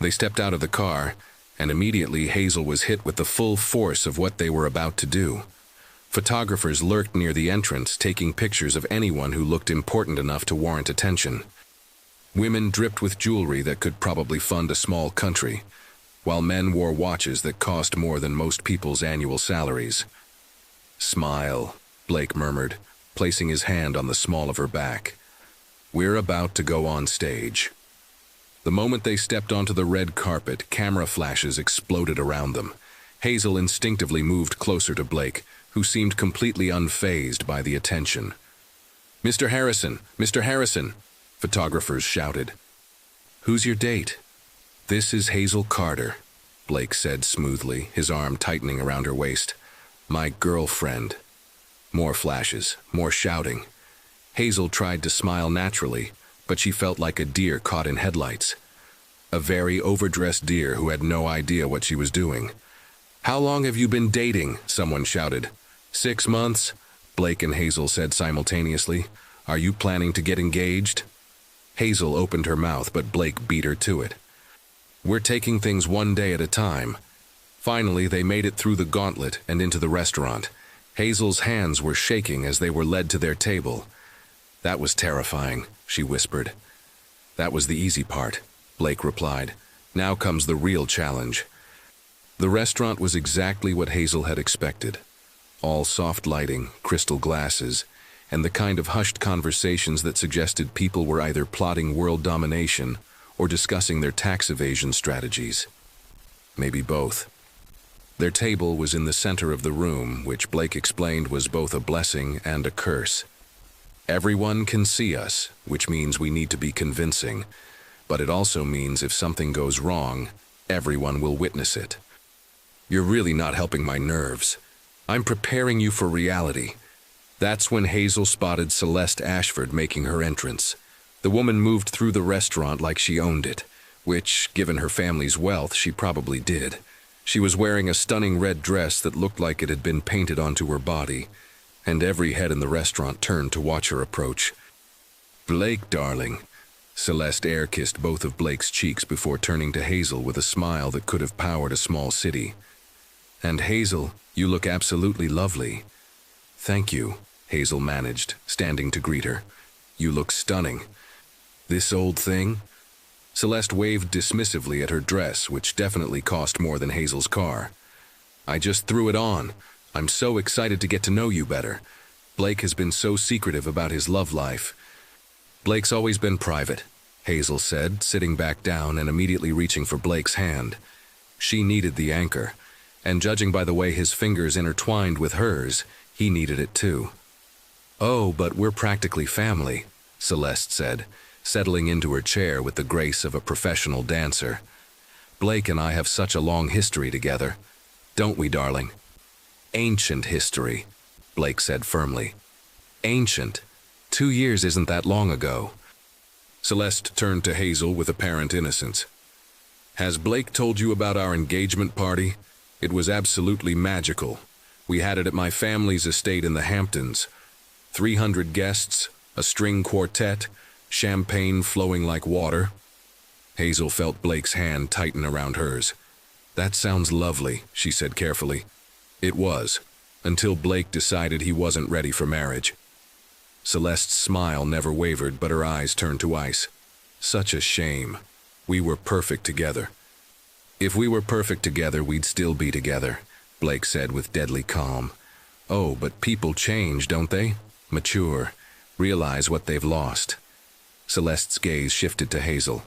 They stepped out of the car, and immediately Hazel was hit with the full force of what they were about to do. Photographers lurked near the entrance, taking pictures of anyone who looked important enough to warrant attention. Women dripped with jewelry that could probably fund a small country, while men wore watches that cost more than most people's annual salaries. "Smile," Blake murmured, placing his hand on the small of her back. "We're about to go on stage." The moment they stepped onto the red carpet, camera flashes exploded around them. Hazel instinctively moved closer to Blake, who seemed completely unfazed by the attention. "Mr. Harrison! Mr. Harrison!" photographers shouted. "Who's your date?" "This is Hazel Carter," Blake said smoothly, his arm tightening around her waist. "My girlfriend." More flashes, more shouting. Hazel tried to smile naturally, but she felt like a deer caught in headlights. A very overdressed deer who had no idea what she was doing. "How long have you been dating?" someone shouted. 6 months, Blake and Hazel said simultaneously. "Are you planning to get engaged?" Hazel opened her mouth, but Blake beat her to it. "We're taking things one day at a time." Finally, they made it through the gauntlet and into the restaurant. Hazel's hands were shaking as they were led to their table. "That was terrifying," she whispered. "That was the easy part," Blake replied. "Now comes the real challenge." The restaurant was exactly what Hazel had expected. All soft lighting, crystal glasses, and the kind of hushed conversations that suggested people were either plotting world domination or discussing their tax evasion strategies. Maybe both. Their table was in the center of the room, which Blake explained was both a blessing and a curse. "Everyone can see us, which means we need to be convincing, but it also means if something goes wrong, everyone will witness it." "You're really not helping my nerves. I'm preparing you for reality." That's when Hazel spotted Celeste Ashford making her entrance. The woman moved through the restaurant like she owned it, which, given her family's wealth, she probably did. She was wearing a stunning red dress that looked like it had been painted onto her body, and every head in the restaurant turned to watch her approach. "Blake, darling." Celeste air-kissed both of Blake's cheeks before turning to Hazel with a smile that could have powered a small city. "And Hazel, you look absolutely lovely." "Thank you," Hazel managed, standing to greet her. "You look stunning." "This old thing?" Celeste waved dismissively at her dress, which definitely cost more than Hazel's car. "I just threw it on. I'm so excited to get to know you better. Blake has been so secretive about his love life." "Blake's always been private," Hazel said, sitting back down and immediately reaching for Blake's hand. She needed the anchor, and judging by the way his fingers intertwined with hers, he needed it too. "Oh, but we're practically family," Celeste said, settling into her chair with the grace of a professional dancer. "Blake and I have such a long history together. Don't we, darling?" "Ancient history," Blake said firmly. "Ancient? 2 years isn't that long ago." Celeste turned to Hazel with apparent innocence. "Has Blake told you about our engagement party? It was absolutely magical. We had it at my family's estate in the Hamptons. 300 guests, a string quartet, champagne flowing like water." Hazel felt Blake's hand tighten around hers. "That sounds lovely," she said carefully. It was, until Blake decided he wasn't ready for marriage. Celeste's smile never wavered, but her eyes turned to ice. "Such a shame. We were perfect together." "If we were perfect together, we'd still be together," Blake said with deadly calm. "Oh, but people change, don't they? Mature, realize what they've lost." Celeste's gaze shifted to Hazel.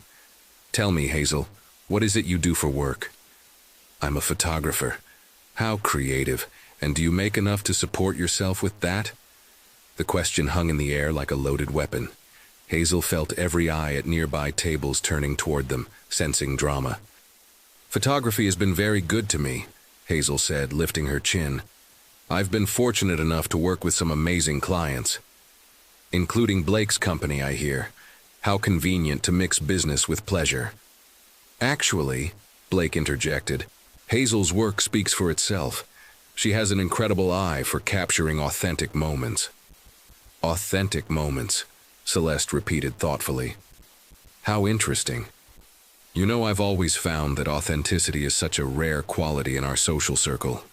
"Tell me, Hazel, what is it you do for work?" "I'm a photographer." "How creative. And do you make enough to support yourself with that?" The question hung in the air like a loaded weapon. Hazel felt every eye at nearby tables turning toward them, sensing drama. "Photography has been very good to me," Hazel said, lifting her chin. "I've been fortunate enough to work with some amazing clients. Including Blake's company, I hear. How convenient to mix business with pleasure." "Actually," Blake interjected. Hazel's work speaks for itself. She has an incredible eye for capturing authentic moments. Authentic moments, Celeste repeated thoughtfully. How interesting. You know, I've always found that authenticity is such a rare quality in our social circle.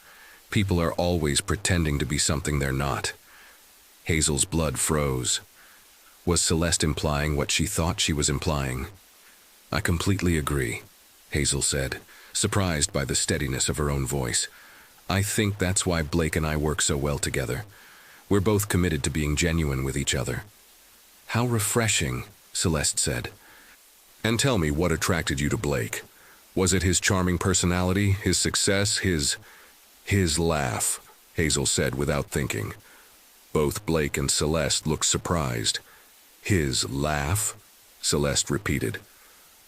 People are always pretending to be something they're not. Hazel's blood froze. Was Celeste implying what she thought she was implying? I completely agree, Hazel said, surprised by the steadiness of her own voice. I think that's why Blake and I work so well together. We're both committed to being genuine with each other. How refreshing, Celeste said. And tell me, what attracted you to Blake? Was it his charming personality, his success, his laugh? Hazel said without thinking. Both Blake and Celeste looked surprised. His laugh? Celeste repeated.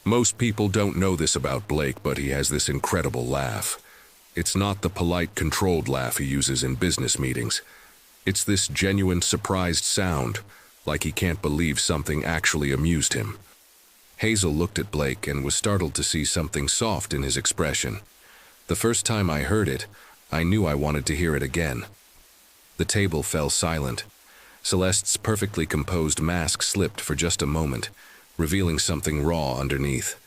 Most people don't know this about Blake, but he has this incredible laugh. It's not the polite, controlled laugh he uses in business meetings. It's this genuine, surprised sound, like he can't believe something actually amused him. Hazel looked at Blake and was startled to see something soft in his expression. The first time I heard it, I knew I wanted to hear it again. The table fell silent. Celeste's perfectly composed mask slipped for just a moment, revealing something raw underneath.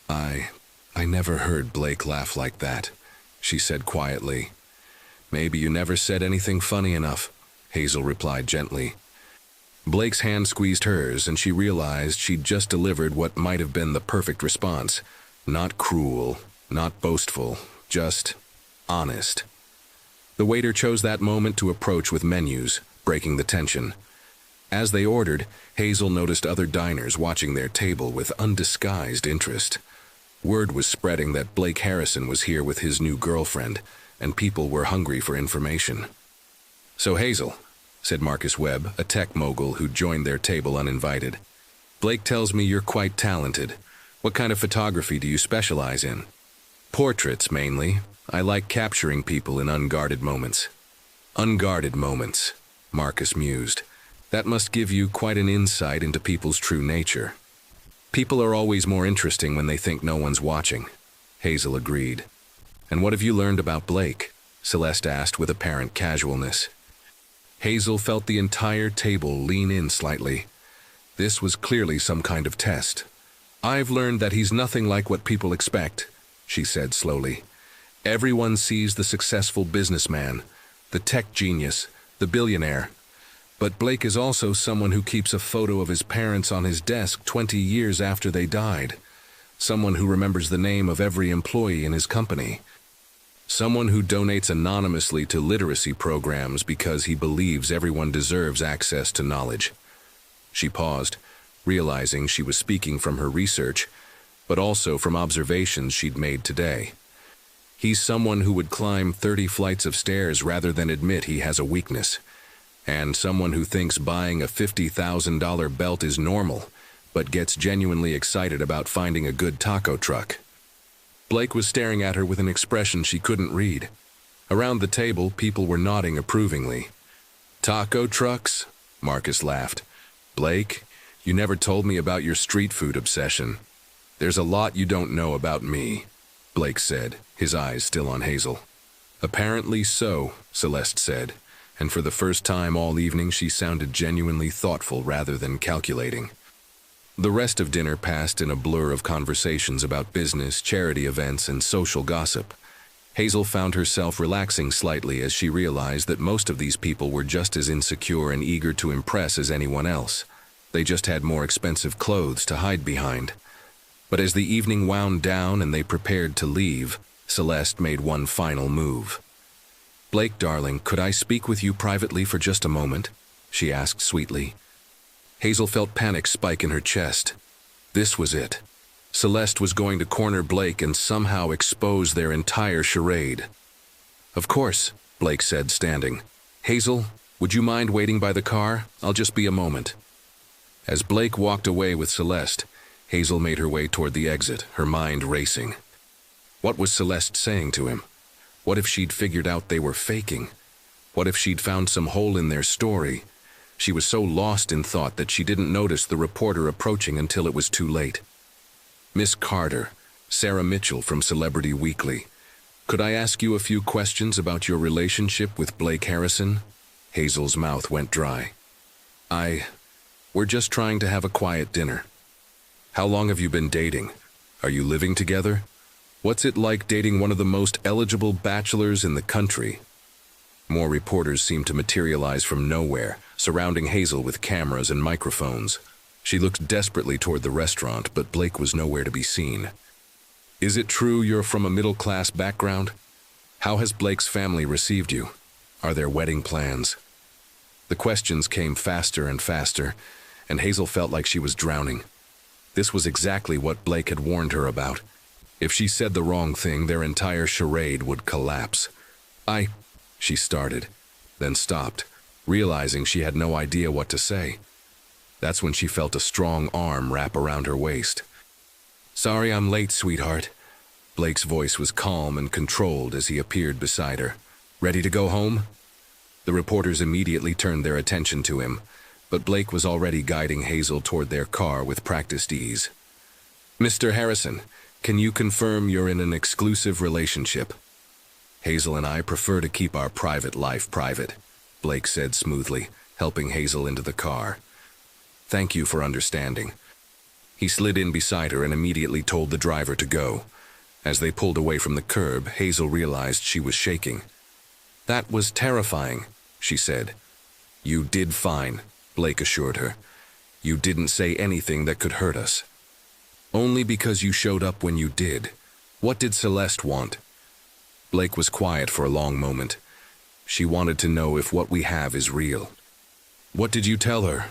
I never heard Blake laugh like that, she said quietly. Maybe you never said anything funny enough, Hazel replied gently. Blake's hand squeezed hers, and she realized she'd just delivered what might have been the perfect response. Not cruel, not boastful, just honest. The waiter chose that moment to approach with menus, breaking the tension. As they ordered, Hazel noticed other diners watching their table with undisguised interest. Word was spreading that Blake Harrison was here with his new girlfriend, and people were hungry for information. So Hazel, said Marcus Webb, a tech mogul who joined their table uninvited. Blake tells me you're quite talented. What kind of photography do you specialize in? Portraits, mainly. I like capturing people in unguarded moments. Unguarded moments, Marcus mused. That must give you quite an insight into people's true nature. People are always more interesting when they think no one's watching, Hazel agreed. And what have you learned about Blake? Celeste asked with apparent casualness. Hazel felt the entire table lean in slightly. This was clearly some kind of test. I've learned that he's nothing like what people expect, she said slowly. Everyone sees the successful businessman, the tech genius, the billionaire. But Blake is also someone who keeps a photo of his parents on his desk 20 years after they died. Someone who remembers the name of every employee in his company. Someone who donates anonymously to literacy programs because he believes everyone deserves access to knowledge. She paused, realizing she was speaking from her research, but also from observations she'd made today. He's someone who would climb 30 flights of stairs rather than admit he has a weakness. And someone who thinks buying a $50,000 belt is normal, but gets genuinely excited about finding a good taco truck. Blake was staring at her with an expression she couldn't read. Around the table, people were nodding approvingly. Taco trucks? Marcus laughed. Blake, you never told me about your street food obsession. There's a lot you don't know about me, Blake said, his eyes still on Hazel. Apparently so, Celeste said, and for the first time all evening she sounded genuinely thoughtful rather than calculating. The rest of dinner passed in a blur of conversations about business, charity events, and social gossip. Hazel found herself relaxing slightly as she realized that most of these people were just as insecure and eager to impress as anyone else. They just had more expensive clothes to hide behind. But as the evening wound down and they prepared to leave, Celeste made one final move. Blake, darling, could I speak with you privately for just a moment? She asked sweetly. Hazel felt panic spike in her chest. This was it. Celeste was going to corner Blake and somehow expose their entire charade. Of course, Blake said, standing. Hazel, would you mind waiting by the car? I'll just be a moment. As Blake walked away with Celeste, Hazel made her way toward the exit, her mind racing. What was Celeste saying to him? What if she'd figured out they were faking? What if she'd found some hole in their story? She was so lost in thought that she didn't notice the reporter approaching until it was too late. Miss Carter, Sarah Mitchell from Celebrity Weekly. Could I ask you a few questions about your relationship with Blake Harrison? Hazel's mouth went dry. We're just trying to have a quiet dinner. How long have you been dating? Are you living together? What's it like dating one of the most eligible bachelors in the country? More reporters seemed to materialize from nowhere, surrounding Hazel with cameras and microphones. She looked desperately toward the restaurant, but Blake was nowhere to be seen. Is it true you're from a middle-class background? How has Blake's family received you? Are there wedding plans? The questions came faster and faster, and Hazel felt like she was drowning. This was exactly what Blake had warned her about. If she said the wrong thing, their entire charade would collapse. She started, then stopped, realizing she had no idea what to say. That's when she felt a strong arm wrap around her waist. Sorry I'm late, sweetheart. Blake's voice was calm and controlled as he appeared beside her. Ready to go home? The reporters immediately turned their attention to him, but Blake was already guiding Hazel toward their car with practiced ease. Mr. Harrison, can you confirm you're in an exclusive relationship? Hazel and I prefer to keep our private life private, Blake said smoothly, helping Hazel into the car. Thank you for understanding. He slid in beside her and immediately told the driver to go. As they pulled away from the curb, Hazel realized she was shaking. That was terrifying, she said. You did fine, Blake assured her. You didn't say anything that could hurt us. Only because you showed up when you did. What did Celeste want? Blake was quiet for a long moment. She wanted to know if what we have is real. What did you tell her?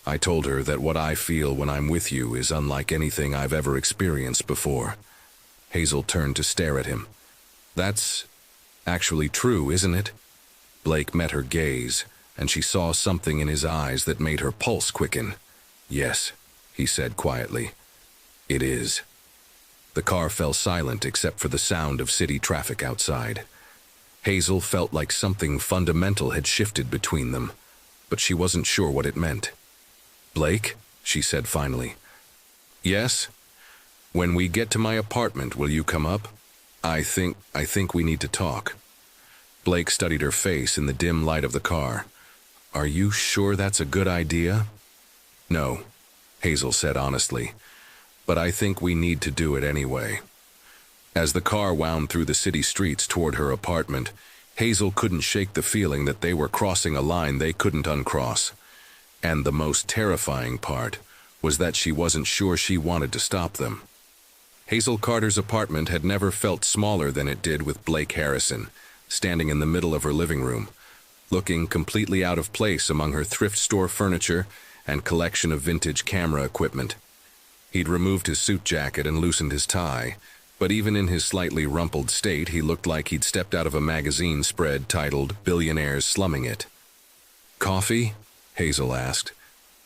I told her that what I feel when I'm with you is unlike anything I've ever experienced before. Hazel turned to stare at him. That's actually true, isn't it? Blake met her gaze, and she saw something in his eyes that made her pulse quicken. Yes, he said quietly. It is. The car fell silent except for the sound of city traffic outside. Hazel felt like something fundamental had shifted between them, but she wasn't sure what it meant. Blake, she said finally. Yes? When we get to my apartment, will you come up? I think we need to talk. Blake studied her face in the dim light of the car. Are you sure that's a good idea? No, Hazel said honestly. But I think we need to do it anyway. As the car wound through the city streets toward her apartment, Hazel couldn't shake the feeling that they were crossing a line they couldn't uncross. And the most terrifying part was that she wasn't sure she wanted to stop them. Hazel Carter's apartment had never felt smaller than it did with Blake Harrison, standing in the middle of her living room, looking completely out of place among her thrift store furniture and collection of vintage camera equipment. He'd removed his suit jacket and loosened his tie, but even in his slightly rumpled state, he looked like he'd stepped out of a magazine spread titled Billionaires Slumming It. Coffee? Hazel asked,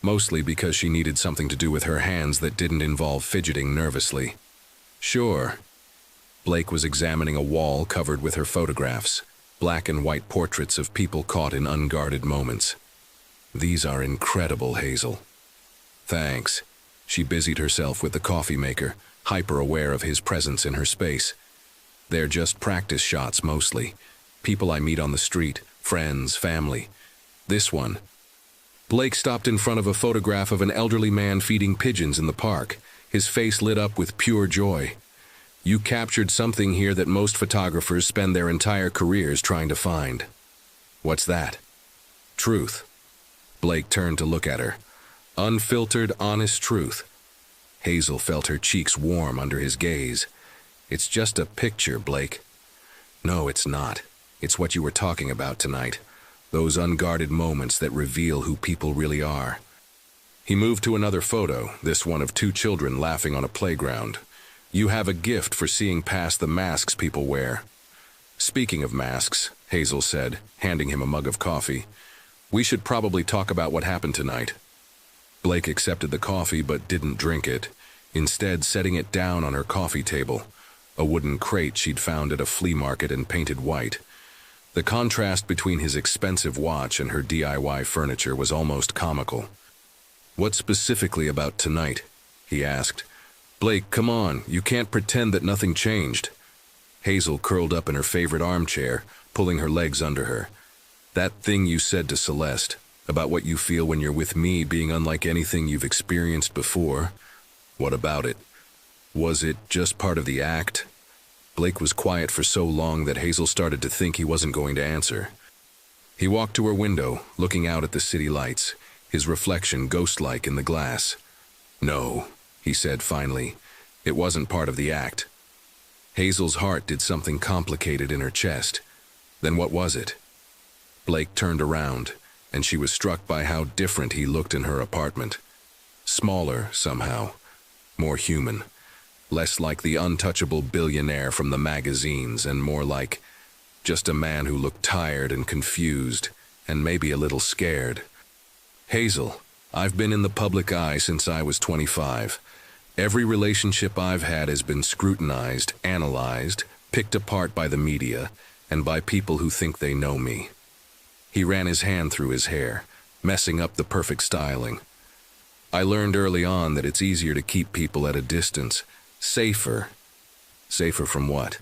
mostly because she needed something to do with her hands that didn't involve fidgeting nervously. Sure. Blake was examining a wall covered with her photographs, black and white portraits of people caught in unguarded moments. These are incredible, Hazel. Thanks. She busied herself with the coffee maker, hyper-aware of his presence in her space. They're just practice shots mostly. People I meet on the street, friends, family. This one. Blake stopped in front of a photograph of an elderly man feeding pigeons in the park, his face lit up with pure joy. You captured something here that most photographers spend their entire careers trying to find. What's that? Truth. Blake turned to look at her. Unfiltered, honest truth. Hazel felt her cheeks warm under his gaze. It's just a picture, Blake. No, it's not. It's what you were talking about tonight. Those unguarded moments that reveal who people really are. He moved to another photo, this one of two children laughing on a playground. You have a gift for seeing past the masks people wear. Speaking of masks, Hazel said, handing him a mug of coffee, we should probably talk about what happened tonight. Blake accepted the coffee but didn't drink it, instead setting it down on her coffee table, a wooden crate she'd found at a flea market and painted white. The contrast between his expensive watch and her DIY furniture was almost comical. What specifically about tonight? He asked. Blake, come on, you can't pretend that nothing changed. Hazel curled up in her favorite armchair, pulling her legs under her. That thing you said to Celeste, about what you feel when you're with me being unlike anything you've experienced before, what about it? Was it just part of the act? Blake was quiet for so long that Hazel started to think he wasn't going to answer. He walked to her window, looking out at the city lights, his reflection ghost-like in the glass. No, he said finally, it wasn't part of the act. Hazel's heart did something complicated in her chest. Then what was it? Blake turned around, and she was struck by how different he looked in her apartment. Smaller, somehow. More human. Less like the untouchable billionaire from the magazines, and more like just a man who looked tired and confused, and maybe a little scared. Hazel, I've been in the public eye since I was 25. Every relationship I've had has been scrutinized, analyzed, picked apart by the media, and by people who think they know me. He ran his hand through his hair, messing up the perfect styling. I learned early on that it's easier to keep people at a distance. Safer. Safer from what?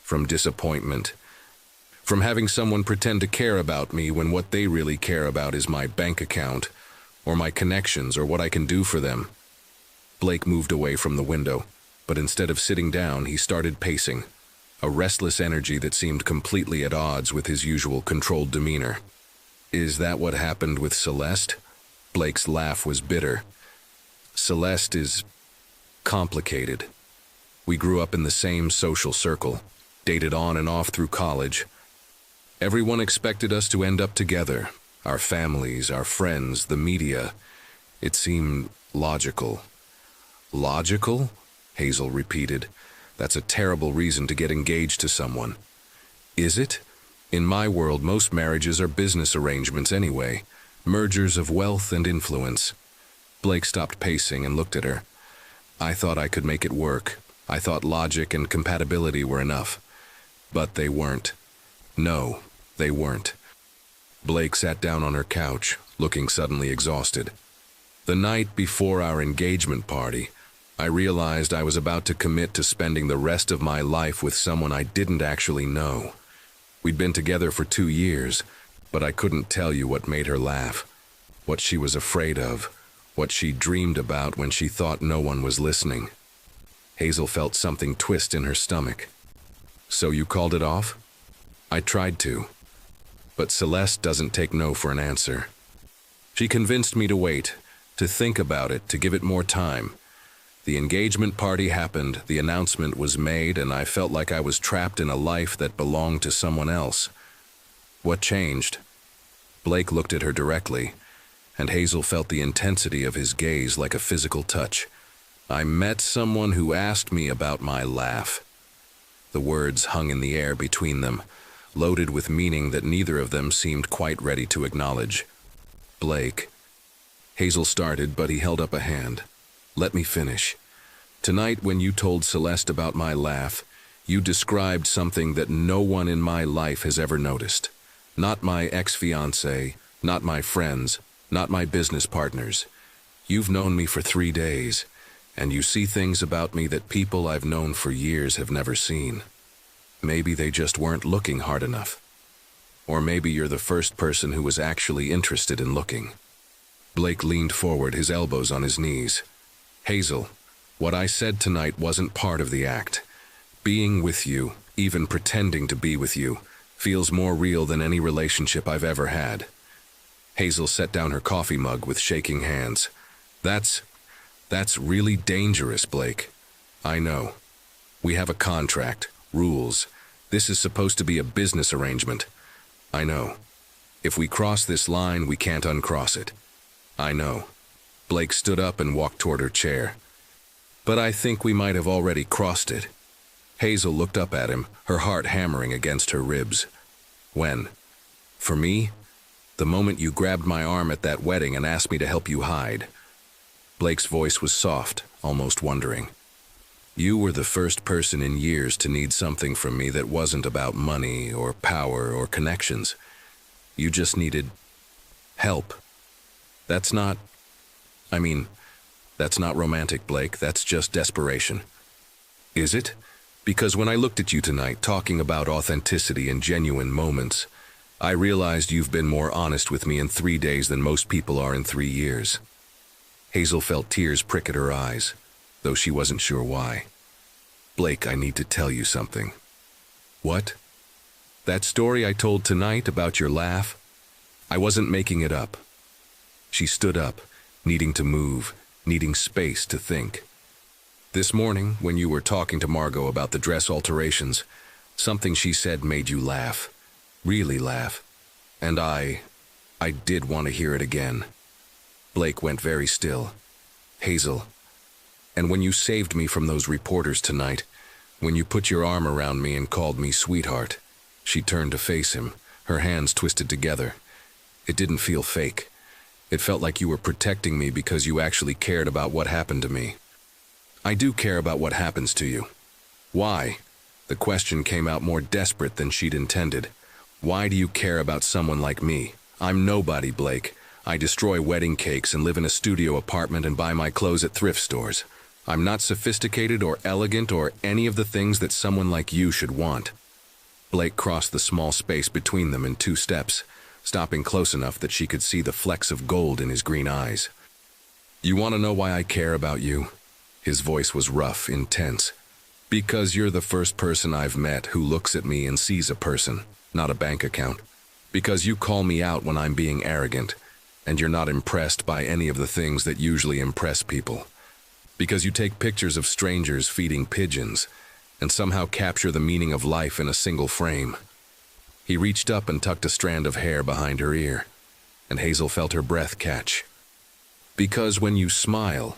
From disappointment. From having someone pretend to care about me when what they really care about is my bank account, or my connections, or what I can do for them. Blake moved away from the window, but instead of sitting down, he started pacing, a restless energy that seemed completely at odds with his usual controlled demeanor. Is that what happened with Celeste? Blake's laugh was bitter. Celeste is complicated. We grew up in the same social circle, dated on and off through college. Everyone expected us to end up together, our families, our friends, the media. It seemed logical. Logical? Hazel repeated. That's a terrible reason to get engaged to someone. Is it? In my world, most marriages are business arrangements anyway, mergers of wealth and influence. Blake stopped pacing and looked at her. I thought I could make it work. I thought logic and compatibility were enough. But they weren't. No, they weren't. Blake sat down on her couch, looking suddenly exhausted. The night before our engagement party, I realized I was about to commit to spending the rest of my life with someone I didn't actually know. We'd been together for 2 years, but I couldn't tell you what made her laugh, what she was afraid of, what she dreamed about when she thought no one was listening. Hazel felt something twist in her stomach. So you called it off? I tried to. But Celeste doesn't take no for an answer. She convinced me to wait, to think about it, to give it more time. The engagement party happened, the announcement was made, and I felt like I was trapped in a life that belonged to someone else. What changed? Blake looked at her directly, and Hazel felt the intensity of his gaze like a physical touch. I met someone who asked me about my laugh. The words hung in the air between them, loaded with meaning that neither of them seemed quite ready to acknowledge. Blake. Hazel started, but he held up a hand. Let me finish. Tonight, when you told Celeste about my laugh, you described something that no one in my life has ever noticed. Not my ex-fiancé, not my friends, not my business partners. You've known me for 3 days, and you see things about me that people I've known for years have never seen. Maybe they just weren't looking hard enough. Or maybe you're the first person who was actually interested in looking. Blake leaned forward, his elbows on his knees. Hazel, what I said tonight wasn't part of the act. Being with you, even pretending to be with you, feels more real than any relationship I've ever had. Hazel set down her coffee mug with shaking hands. That's really dangerous, Blake. I know. We have a contract, rules. This is supposed to be a business arrangement. I know. If we cross this line, we can't uncross it. I know. Blake stood up and walked toward her chair. But I think we might have already crossed it. Hazel looked up at him, her heart hammering against her ribs. When? For me? The moment you grabbed my arm at that wedding and asked me to help you hide. Blake's voice was soft, almost wondering. You were the first person in years to need something from me that wasn't about money or power or connections. You just needed help. That's not... That's not romantic, Blake. That's just desperation. Is it? Because when I looked at you tonight talking about authenticity and genuine moments, I realized you've been more honest with me in 3 days than most people are in 3 years. Hazel felt tears prick at her eyes, though she wasn't sure why. Blake, I need to tell you something. What? That story I told tonight about your laugh? I wasn't making it up. She stood up, needing to move, needing space to think. This morning, when you were talking to Margot about the dress alterations, something she said made you laugh. Really laugh. And I did want to hear it again. Blake went very still. Hazel. And when you saved me from those reporters tonight, when you put your arm around me and called me sweetheart, she turned to face him, her hands twisted together. It didn't feel fake. It felt like you were protecting me because you actually cared about what happened to me. I do care about what happens to you. Why? The question came out more desperate than she'd intended. Why do you care about someone like me? I'm nobody, Blake. I destroy wedding cakes and live in a studio apartment and buy my clothes at thrift stores. I'm not sophisticated or elegant or any of the things that someone like you should want. Blake crossed the small space between them in 2 steps, stopping close enough that she could see the flecks of gold in his green eyes. You want to know why I care about you? His voice was rough, intense. Because you're the first person I've met who looks at me and sees a person, not a bank account. Because you call me out when I'm being arrogant, and you're not impressed by any of the things that usually impress people. Because you take pictures of strangers feeding pigeons, and somehow capture the meaning of life in a single frame. He reached up and tucked a strand of hair behind her ear, and Hazel felt her breath catch. Because when you smile,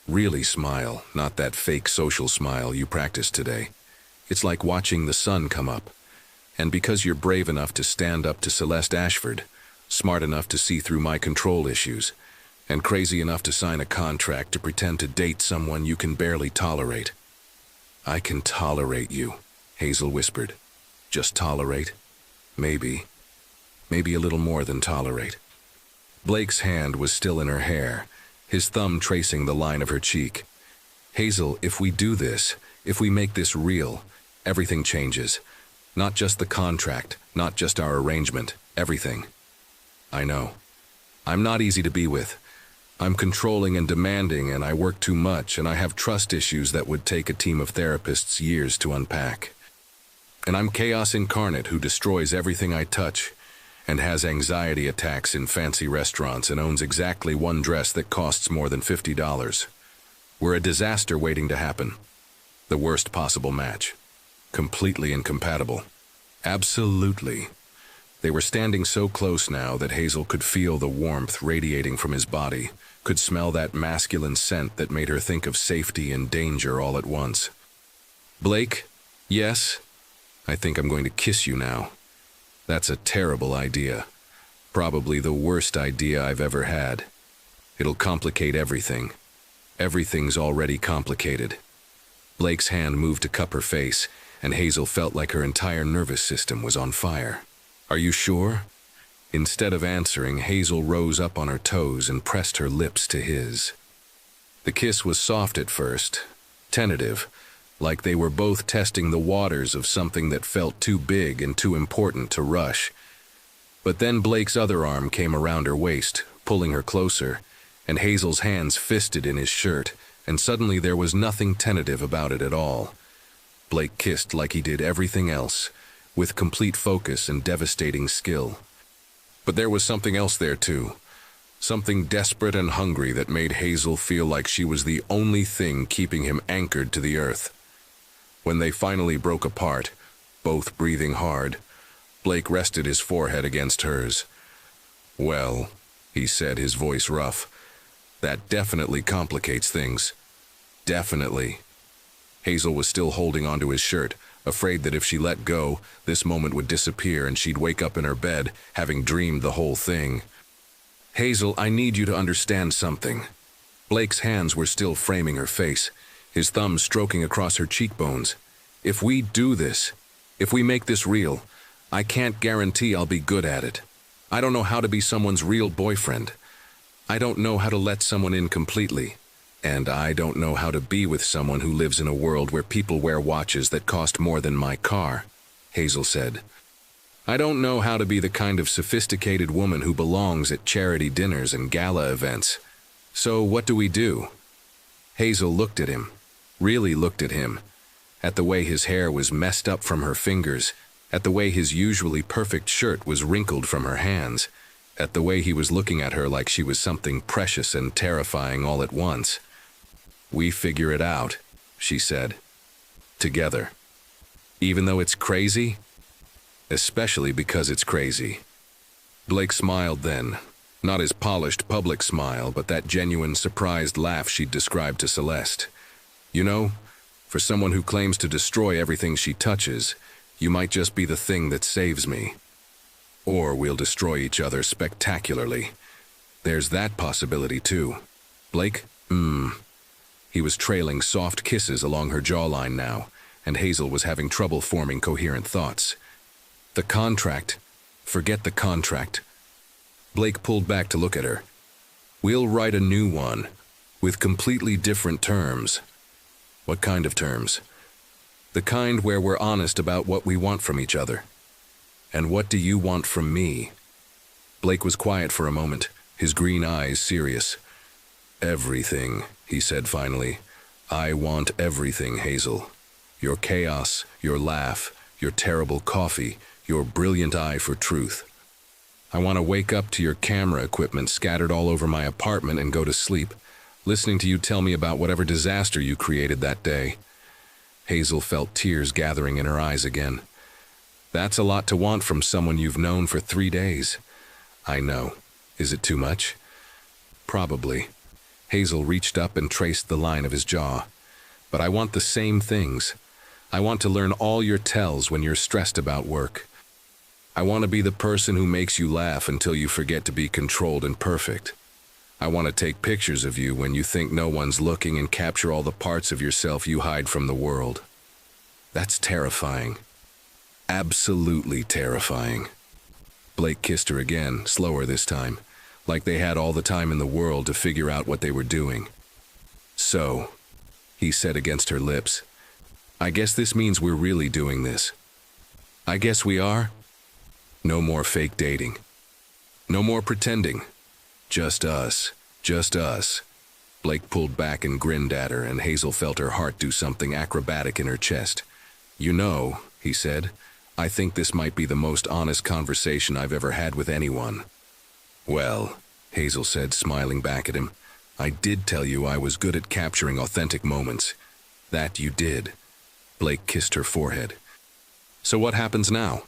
really smile, not that fake social smile you practiced today, it's like watching the sun come up. And because you're brave enough to stand up to Celeste Ashford, smart enough to see through my control issues, and crazy enough to sign a contract to pretend to date someone you can barely tolerate. I can tolerate you, Hazel whispered. Just tolerate? Maybe. Maybe a little more than tolerate. Blake's hand was still in her hair, his thumb tracing the line of her cheek. Hazel, if we do this, if we make this real, everything changes. Not just the contract, not just our arrangement, everything. I know. I'm not easy to be with. I'm controlling and demanding, and I work too much, and I have trust issues that would take a team of therapists years to unpack. And I'm chaos incarnate who destroys everything I touch, and has anxiety attacks in fancy restaurants and owns exactly one dress that costs more than $50. We're a disaster waiting to happen. The worst possible match. Completely incompatible. Absolutely. They were standing so close now that Hazel could feel the warmth radiating from his body, could smell that masculine scent that made her think of safety and danger all at once. Blake, yes? I think I'm going to kiss you now. That's a terrible idea. Probably the worst idea I've ever had. It'll complicate everything. Everything's already complicated. Blake's hand moved to cup her face, and Hazel felt like her entire nervous system was on fire. Are you sure? Instead of answering, Hazel rose up on her toes and pressed her lips to his. The kiss was soft at first, tentative, like they were both testing the waters of something that felt too big and too important to rush. But then Blake's other arm came around her waist, pulling her closer, and Hazel's hands fisted in his shirt, and suddenly there was nothing tentative about it at all. Blake kissed like he did everything else, with complete focus and devastating skill. But there was something else there too, something desperate and hungry that made Hazel feel like she was the only thing keeping him anchored to the earth. When they finally broke apart, both breathing hard, Blake rested his forehead against hers. Well, he said, his voice rough, that definitely complicates things. Definitely. Hazel was still holding onto his shirt, afraid that if she let go, this moment would disappear and she'd wake up in her bed, having dreamed the whole thing. Hazel, I need you to understand something. Blake's hands were still framing her face, his thumbs stroking across her cheekbones. If we do this, if we make this real, I can't guarantee I'll be good at it. I don't know how to be someone's real boyfriend. I don't know how to let someone in completely. And I don't know how to be with someone who lives in a world where people wear watches that cost more than my car, Hazel said. I don't know how to be the kind of sophisticated woman who belongs at charity dinners and gala events. So what do we do? Hazel looked at him, really looked at him, at the way his hair was messed up from her fingers, at the way his usually perfect shirt was wrinkled from her hands, at the way he was looking at her like she was something precious and terrifying all at once. We figure it out, she said. Together. Even though it's crazy? Especially because it's crazy. Blake smiled then. Not his polished public smile, but that genuine, surprised laugh she'd described to Celeste. You know, for someone who claims to destroy everything she touches, you might just be the thing that saves me. Or we'll destroy each other spectacularly. There's that possibility too. Blake? He was trailing soft kisses along her jawline now, and Hazel was having trouble forming coherent thoughts. The contract. Forget the contract. Blake pulled back to look at her. We'll write a new one, with completely different terms. What kind of terms? The kind where we're honest about what we want from each other. And what do you want from me? Blake was quiet for a moment, his green eyes serious. Everything, he said finally. I want everything, Hazel. Your chaos, your laugh, your terrible coffee, your brilliant eye for truth. I want to wake up to your camera equipment scattered all over my apartment and go to sleep, listening to you tell me about whatever disaster you created that day. Hazel felt tears gathering in her eyes again. That's a lot to want from someone you've known for 3 days. I know. Is it too much? Probably. Hazel reached up and traced the line of his jaw. But I want the same things. I want to learn all your tells when you're stressed about work. I want to be the person who makes you laugh until you forget to be controlled and perfect. I want to take pictures of you when you think no one's looking and capture all the parts of yourself you hide from the world. That's terrifying. Absolutely terrifying. Blake kissed her again, slower this time, like they had all the time in the world to figure out what they were doing. So, he said against her lips, I guess this means we're really doing this. I guess we are. No more fake dating. No more pretending. Just us. Just us. Blake pulled back and grinned at her, and Hazel felt her heart do something acrobatic in her chest. You know, he said, I think this might be the most honest conversation I've ever had with anyone. Well, Hazel said, smiling back at him, I did tell you I was good at capturing authentic moments. That you did. Blake kissed her forehead. So what happens now?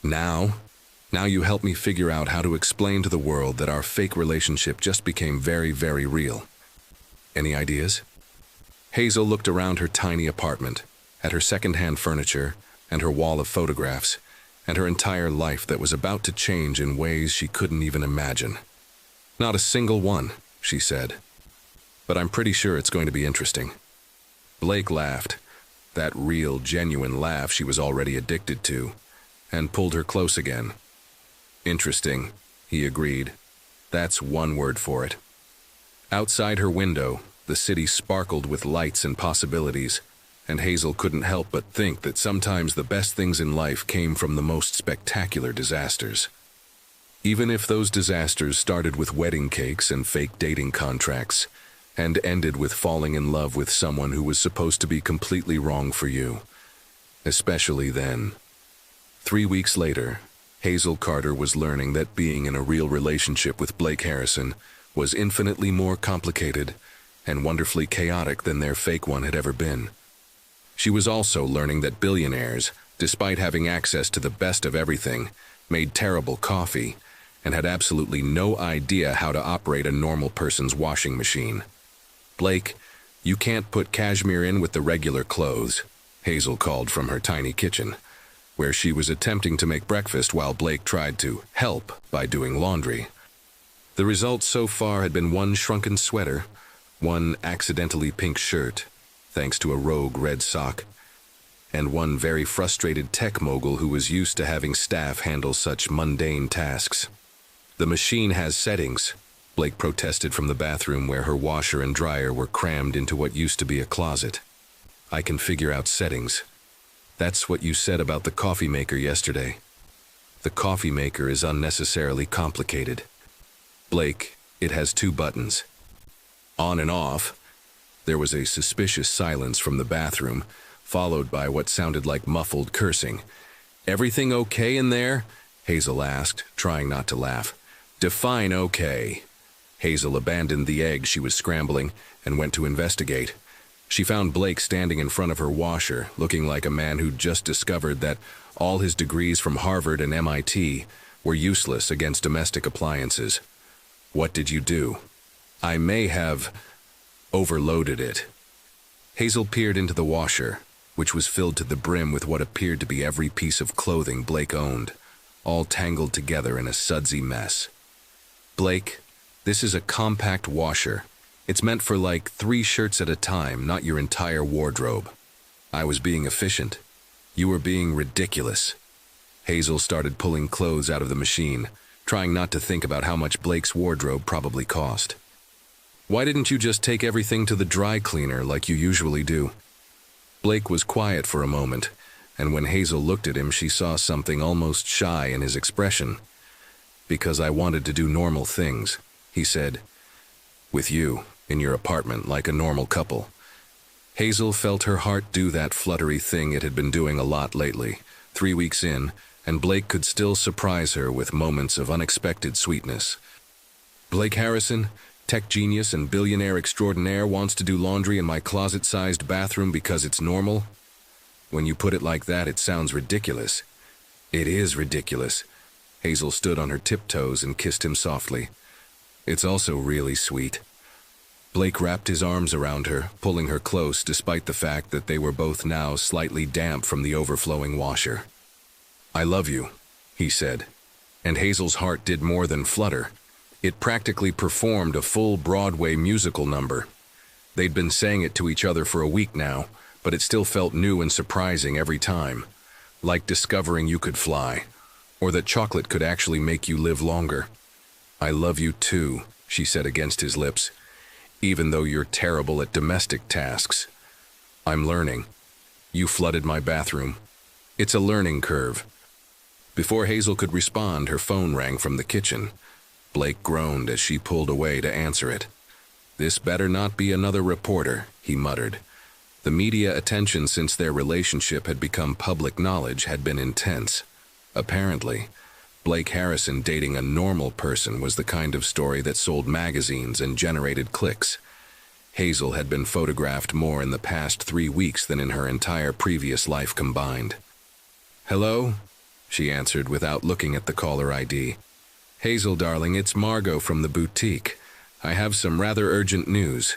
Now you help me figure out how to explain to the world that our fake relationship just became very, very real. Any ideas? Hazel looked around her tiny apartment, at her second-hand furniture, and her wall of photographs, and her entire life that was about to change in ways she couldn't even imagine. Not a single one, she said. But I'm pretty sure it's going to be interesting. Blake laughed, that real, genuine laugh she was already addicted to, and pulled her close again. Interesting, he agreed. That's one word for it. Outside her window, the city sparkled with lights and possibilities, and Hazel couldn't help but think that sometimes the best things in life came from the most spectacular disasters. Even if those disasters started with wedding cakes and fake dating contracts, and ended with falling in love with someone who was supposed to be completely wrong for you. Especially then. 3 weeks later, Hazel Carter was learning that being in a real relationship with Blake Harrison was infinitely more complicated and wonderfully chaotic than their fake one had ever been. She was also learning that billionaires, despite having access to the best of everything, made terrible coffee and had absolutely no idea how to operate a normal person's washing machine. Blake, you can't put cashmere in with the regular clothes, Hazel called from her tiny kitchen, where she was attempting to make breakfast while Blake tried to help by doing laundry. The result so far had been one shrunken sweater, one accidentally pink shirt, thanks to a rogue red sock, and one very frustrated tech mogul who was used to having staff handle such mundane tasks. The machine has settings, Blake protested from the bathroom where her washer and dryer were crammed into what used to be a closet. I can figure out settings. That's what you said about the coffee maker yesterday. The coffee maker is unnecessarily complicated. Blake, it has 2 buttons. On and off. There was a suspicious silence from the bathroom, followed by what sounded like muffled cursing. "Everything okay in there?" Hazel asked, trying not to laugh. "Define okay." Hazel abandoned the egg she was scrambling and went to investigate. She found Blake standing in front of her washer, looking like a man who'd just discovered that all his degrees from Harvard and MIT were useless against domestic appliances. "What did you do?" "I may have overloaded it." Hazel peered into the washer, which was filled to the brim with what appeared to be every piece of clothing Blake owned, all tangled together in a sudsy mess. "Blake, this is a compact washer. It's meant for like 3 shirts at a time, not your entire wardrobe." I was being efficient. You were being ridiculous. Hazel started pulling clothes out of the machine, trying not to think about how much Blake's wardrobe probably cost. "Why didn't you just take everything to the dry cleaner like you usually do?" Blake was quiet for a moment, and when Hazel looked at him, she saw something almost shy in his expression. "Because I wanted to do normal things," he said. "With you, in your apartment, like a normal couple." Hazel felt her heart do that fluttery thing it had been doing a lot lately, 3 weeks in, and Blake could still surprise her with moments of unexpected sweetness. "Blake Harrison, tech genius and billionaire extraordinaire, wants to do laundry in my closet-sized bathroom because it's normal?" When you put it like that, it sounds ridiculous. "It is ridiculous." Hazel stood on her tiptoes and kissed him softly. "It's also really sweet." Blake wrapped his arms around her, pulling her close despite the fact that they were both now slightly damp from the overflowing washer. "I love you," he said, and Hazel's heart did more than flutter. It practically performed a full Broadway musical number. They'd been saying it to each other for a week now, but it still felt new and surprising every time, like discovering you could fly, or that chocolate could actually make you live longer. "I love you too," she said against his lips, "even though you're terrible at domestic tasks. I'm learning. You flooded my bathroom. It's a learning curve." Before Hazel could respond, her phone rang from the kitchen. Blake groaned as she pulled away to answer it. "This better not be another reporter," he muttered. The media attention since their relationship had become public knowledge had been intense. Apparently, Blake Harrison dating a normal person was the kind of story that sold magazines and generated clicks. Hazel had been photographed more in the past 3 weeks than in her entire previous life combined. "Hello?" she answered without looking at the caller ID. "Hazel, darling, it's Margot from the boutique. I have some rather urgent news."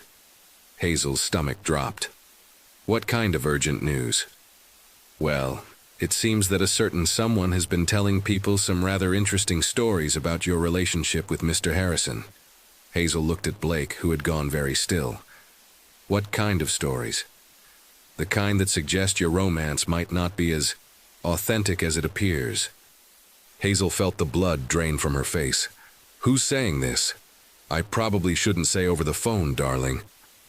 Hazel's stomach dropped. "What kind of urgent news?" "Well, it seems that a certain someone has been telling people some rather interesting stories about your relationship with Mr. Harrison." Hazel looked at Blake, who had gone very still. "What kind of stories?" "The kind that suggest your romance might not be as authentic as it appears." Hazel felt the blood drain from her face. "Who's saying this?" "I probably shouldn't say over the phone, darling,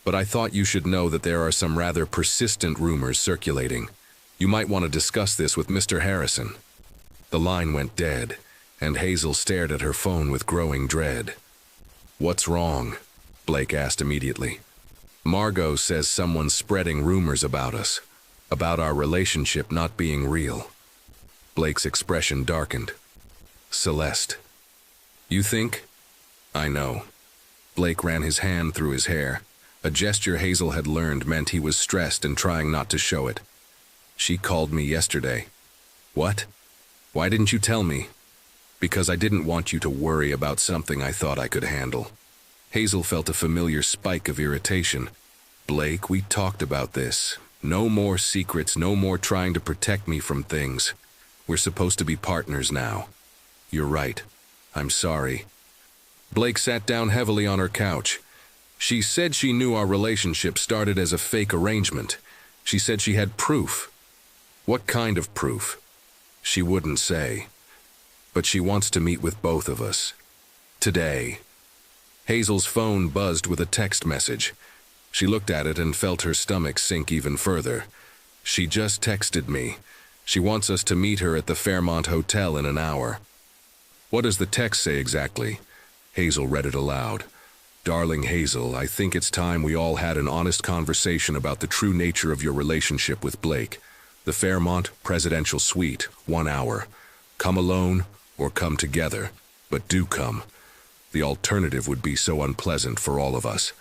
but I thought you should know that there are some rather persistent rumors circulating. You might want to discuss this with Mr. Harrison." The line went dead, and Hazel stared at her phone with growing dread. "What's wrong?" Blake asked immediately. "Margot says someone's spreading rumors about us, about our relationship not being real." Blake's expression darkened. "Celeste." "You think?" "I know." Blake ran his hand through his hair. A gesture Hazel had learned meant he was stressed and trying not to show it. "She called me yesterday." "What? Why didn't you tell me?" "Because I didn't want you to worry about something I thought I could handle." Hazel felt a familiar spike of irritation. "Blake, we talked about this. No more secrets, no more trying to protect me from things. We're supposed to be partners now." "You're right. I'm sorry." Blake sat down heavily on her couch. "She said she knew our relationship started as a fake arrangement. She said she had proof." "What kind of proof?" "She wouldn't say. But she wants to meet with both of us. Today." Hazel's phone buzzed with a text message. She looked at it and felt her stomach sink even further. She just texted me. She wants us to meet her at the Fairmont Hotel in an hour. What does the text say exactly? Hazel read it aloud. Darling Hazel, I think it's time we all had an honest conversation about the true nature of your relationship with Blake. The Fairmont Presidential Suite, 1 hour. Come alone or come together, but do come. The alternative would be so unpleasant for all of us.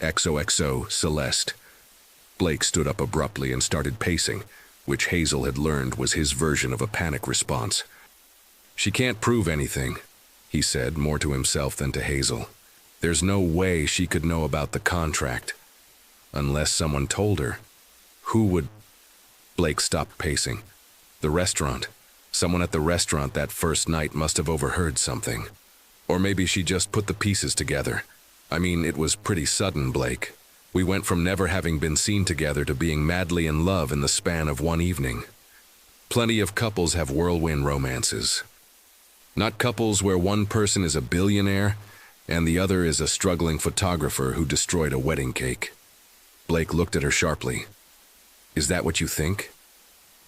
XOXO, Celeste. Blake stood up abruptly and started pacing, which Hazel had learned was his version of a panic response. She can't prove anything, he said, more to himself than to Hazel. There's no way she could know about the contract. Unless someone told her. Who would? Blake stopped pacing. The restaurant. Someone at the restaurant that first night must have overheard something. Or maybe she just put the pieces together. I mean, it was pretty sudden, Blake. We went from never having been seen together to being madly in love in the span of one evening. Plenty of couples have whirlwind romances. Not couples where one person is a billionaire and the other is a struggling photographer who destroyed a wedding cake. Blake looked at her sharply. Is that what you think?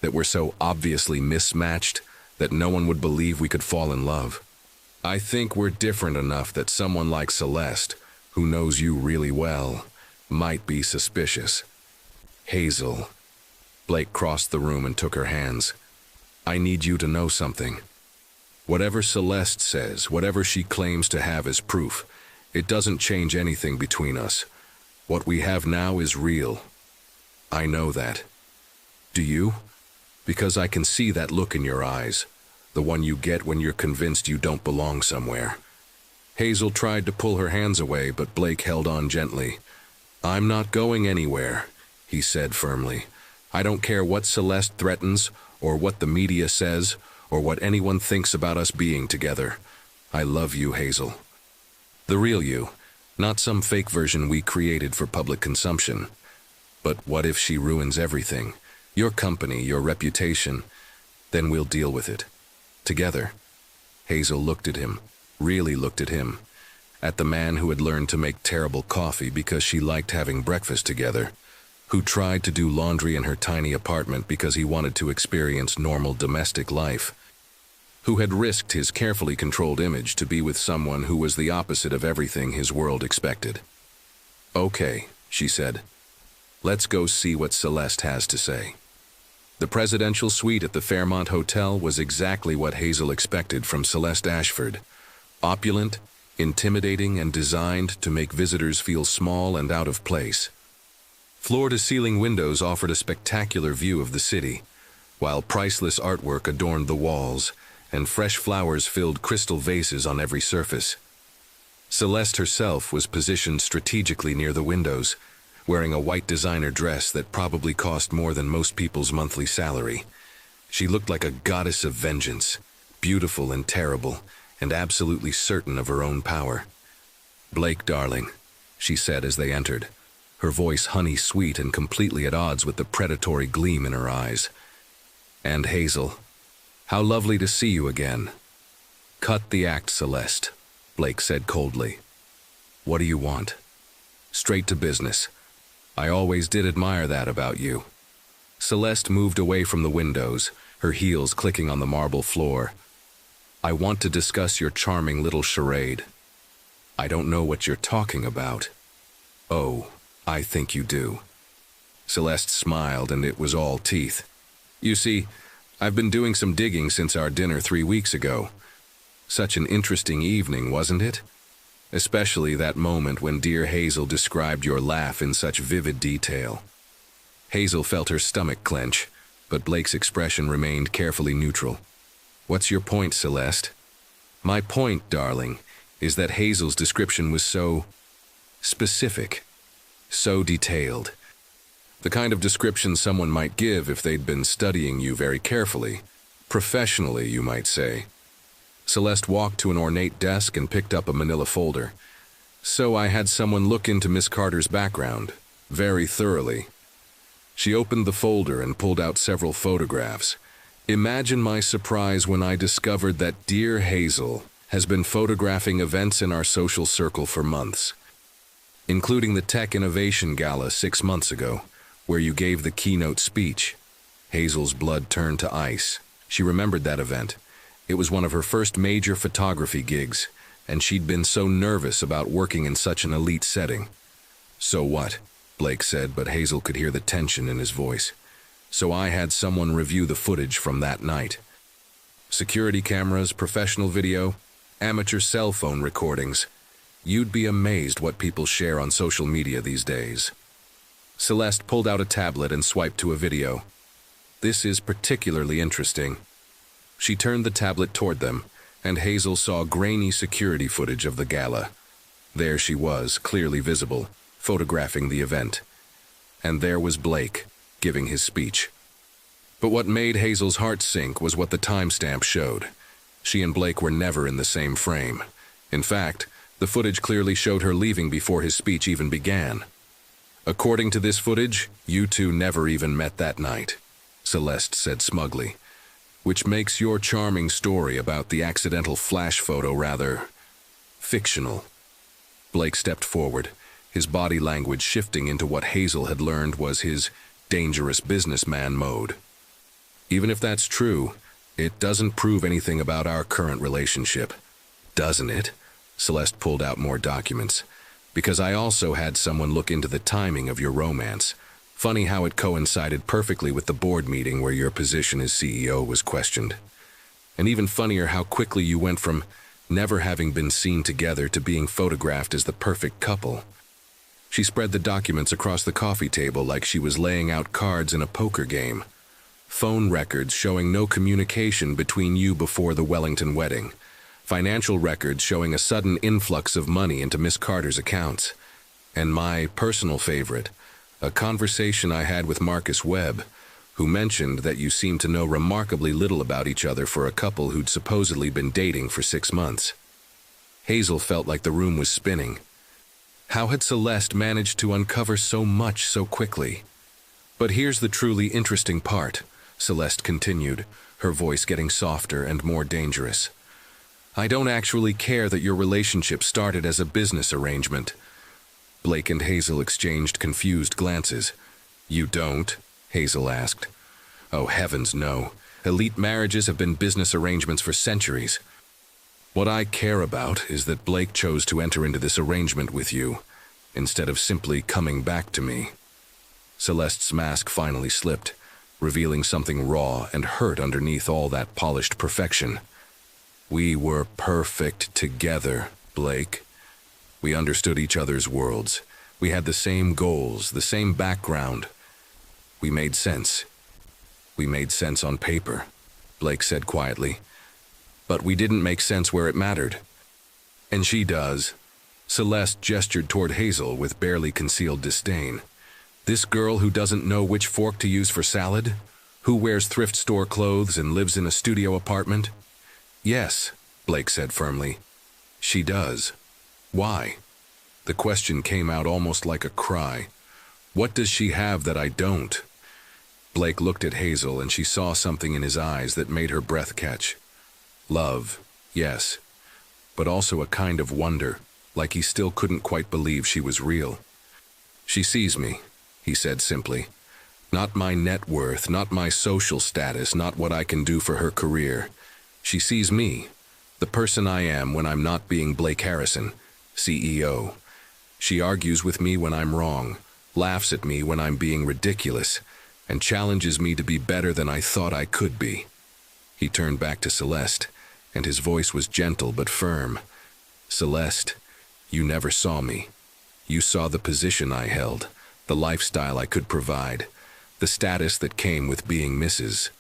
That we're so obviously mismatched that no one would believe we could fall in love? I think we're different enough that someone like Celeste, who knows you really well, might be suspicious. Hazel. Blake crossed the room and took her hands. I need you to know something. Whatever Celeste says, whatever she claims to have as proof, it doesn't change anything between us. What we have now is real. I know that. Do you? Because I can see that look in your eyes, the one you get when you're convinced you don't belong somewhere. Hazel tried to pull her hands away, but Blake held on gently. I'm not going anywhere, he said firmly. I don't care what Celeste threatens, or what the media says, or what anyone thinks about us being together. I love you, Hazel. The real you, not some fake version we created for public consumption. But what if she ruins everything? Your company, your reputation? Then we'll deal with it. Together. Hazel looked at him, really looked at him. At the man who had learned to make terrible coffee because she liked having breakfast together, who tried to do laundry in her tiny apartment because he wanted to experience normal domestic life, who had risked his carefully controlled image to be with someone who was the opposite of everything his world expected. Okay, she said. Let's go see what Celeste has to say. The presidential suite at the Fairmont Hotel was exactly what Hazel expected from Celeste Ashford. Opulent, intimidating, and designed to make visitors feel small and out of place. Floor-to-ceiling windows offered a spectacular view of the city, while priceless artwork adorned the walls, and fresh flowers filled crystal vases on every surface. Celeste herself was positioned strategically near the windows, wearing a white designer dress that probably cost more than most people's monthly salary. She looked like a goddess of vengeance, beautiful and terrible, and absolutely certain of her own power. Blake, darling, she said as they entered, her voice honey-sweet and completely at odds with the predatory gleam in her eyes. And Hazel, how lovely to see you again. Cut the act, Celeste, Blake said coldly. What do you want? Straight to business. I always did admire that about you. Celeste moved away from the windows, her heels clicking on the marble floor. I want to discuss your charming little charade. I don't know what you're talking about. Oh, I think you do. Celeste smiled, and it was all teeth. You see, I've been doing some digging since our dinner 3 weeks ago. Such an interesting evening, wasn't it? Especially that moment when dear Hazel described your laugh in such vivid detail. Hazel felt her stomach clench, but Blake's expression remained carefully neutral. What's your point, Celeste? My point, darling, is that Hazel's description was so specific, so detailed. The kind of description someone might give if they'd been studying you very carefully. Professionally, you might say. Celeste walked to an ornate desk and picked up a manila folder. So I had someone look into Miss Carter's background, very thoroughly. She opened the folder and pulled out several photographs. Imagine my surprise when I discovered that dear Hazel has been photographing events in our social circle for months, including the Tech Innovation Gala 6 months ago, where you gave the keynote speech. Hazel's blood turned to ice. She remembered that event. It was one of her first major photography gigs, and she'd been so nervous about working in such an elite setting. "So what?" Blake said, but Hazel could hear the tension in his voice. "So I had someone review the footage from that night. Security cameras, professional video, amateur cell phone recordings. You'd be amazed what people share on social media these days." Celeste pulled out a tablet and swiped to a video. "This is particularly interesting." She turned the tablet toward them, and Hazel saw grainy security footage of the gala. There she was, clearly visible, photographing the event. And there was Blake, giving his speech. But what made Hazel's heart sink was what the timestamp showed. She and Blake were never in the same frame. In fact, the footage clearly showed her leaving before his speech even began. "According to this footage, you two never even met that night," Celeste said smugly, "which makes your charming story about the accidental flash photo rather fictional." Blake stepped forward, his body language shifting into what Hazel had learned was his dangerous businessman mode. "Even if that's true, it doesn't prove anything about our current relationship, doesn't it?" Celeste pulled out more documents. "Because I also had someone look into the timing of your romance. Funny how it coincided perfectly with the board meeting where your position as CEO was questioned. And even funnier how quickly you went from never having been seen together to being photographed as the perfect couple." She spread the documents across the coffee table like she was laying out cards in a poker game. Phone records showing no communication between you before the Wellington wedding. Financial records showing a sudden influx of money into Miss Carter's accounts. And my personal favorite, a conversation I had with Marcus Webb, who mentioned that you seemed to know remarkably little about each other for a couple who'd supposedly been dating for 6 months. Hazel felt like the room was spinning. How had Celeste managed to uncover so much so quickly? "But here's the truly interesting part," Celeste continued, her voice getting softer and more dangerous. "I don't actually care that your relationship started as a business arrangement." Blake and Hazel exchanged confused glances. "You don't?" Hazel asked. "Oh, heavens, no. Elite marriages have been business arrangements for centuries. What I care about is that Blake chose to enter into this arrangement with you, instead of simply coming back to me." Celeste's mask finally slipped, revealing something raw and hurt underneath all that polished perfection. "We were perfect together, Blake. We understood each other's worlds. We had the same goals, the same background. We made sense. We made sense on paper," Blake said quietly. "But we didn't make sense where it mattered. And she does." Celeste gestured toward Hazel with barely concealed disdain. "This girl who doesn't know which fork to use for salad? Who wears thrift store clothes and lives in a studio apartment?" "Yes," Blake said firmly. "She does." "Why?" The question came out almost like a cry. "What does she have that I don't?" Blake looked at Hazel and she saw something in his eyes that made her breath catch. Love, yes, but also a kind of wonder, like he still couldn't quite believe she was real. "She sees me," he said simply. "Not my net worth, not my social status, not what I can do for her career. She sees me, the person I am when I'm not being Blake Harrison, CEO. She argues with me when I'm wrong, laughs at me when I'm being ridiculous, and challenges me to be better than I thought I could be." He turned back to Celeste, and his voice was gentle but firm. "Celeste, you never saw me. You saw the position I held, the lifestyle I could provide, the status that came with being Mrs.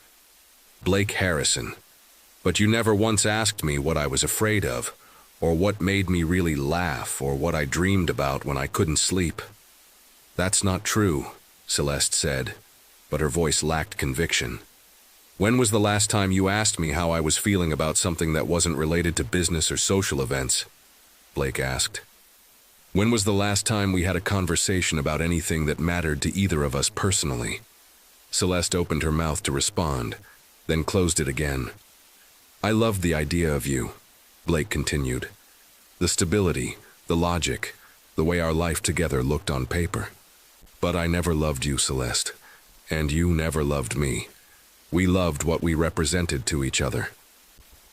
Blake Harrison. But you never once asked me what I was afraid of, or what made me really laugh, or what I dreamed about when I couldn't sleep." "That's not true," Celeste said, but her voice lacked conviction. "When was the last time you asked me how I was feeling about something that wasn't related to business or social events?" Blake asked. "When was the last time we had a conversation about anything that mattered to either of us personally?" Celeste opened her mouth to respond, then closed it again. "I loved the idea of you. Blake continued. The stability, the logic, the way our life together looked on paper. But I never loved you, Celeste. And you never loved me. We loved what we represented to each other.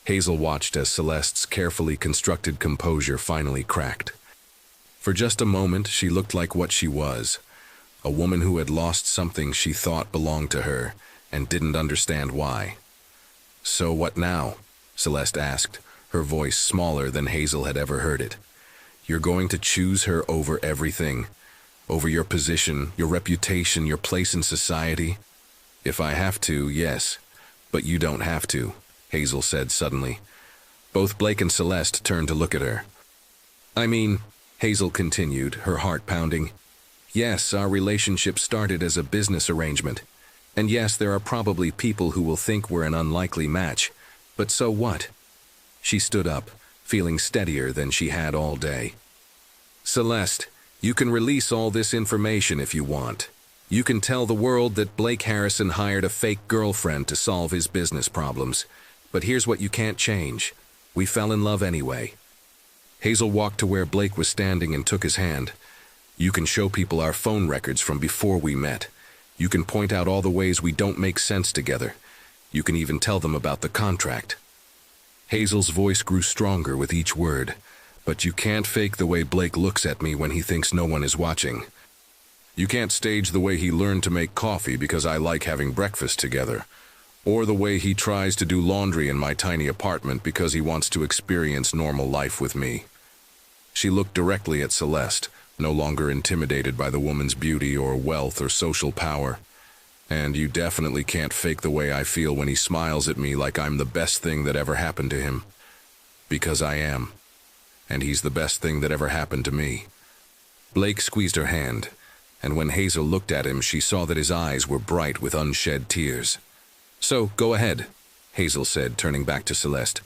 Hazel watched as Celeste's carefully constructed composure finally cracked. For just a moment, she looked like what she was, a woman who had lost something she thought belonged to her and didn't understand why. So what now? Celeste asked, her voice smaller than Hazel had ever heard it. You're going to choose her over everything? Over your position, your reputation, your place in society? If I have to, yes. But you don't have to, Hazel said suddenly. Both Blake and Celeste turned to look at her. I mean, Hazel continued, her heart pounding. Yes, our relationship started as a business arrangement. And yes, there are probably people who will think we're an unlikely match. But so what? She stood up, feeling steadier than she had all day. Celeste, you can release all this information if you want. You can tell the world that Blake Harrison hired a fake girlfriend to solve his business problems. But here's what you can't change. We fell in love anyway. Hazel walked to where Blake was standing and took his hand. You can show people our phone records from before we met. You can point out all the ways we don't make sense together. You can even tell them about the contract. Hazel's voice grew stronger with each word. But you can't fake the way Blake looks at me when he thinks no one is watching. You can't stage the way he learned to make coffee because I like having breakfast together. Or the way he tries to do laundry in my tiny apartment because he wants to experience normal life with me. She looked directly at Celeste, no longer intimidated by the woman's beauty or wealth or social power. And you definitely can't fake the way I feel when he smiles at me like I'm the best thing that ever happened to him. Because I am. And he's the best thing that ever happened to me. Blake squeezed her hand, and when Hazel looked at him, she saw that his eyes were bright with unshed tears. So, go ahead, Hazel said, turning back to Celeste.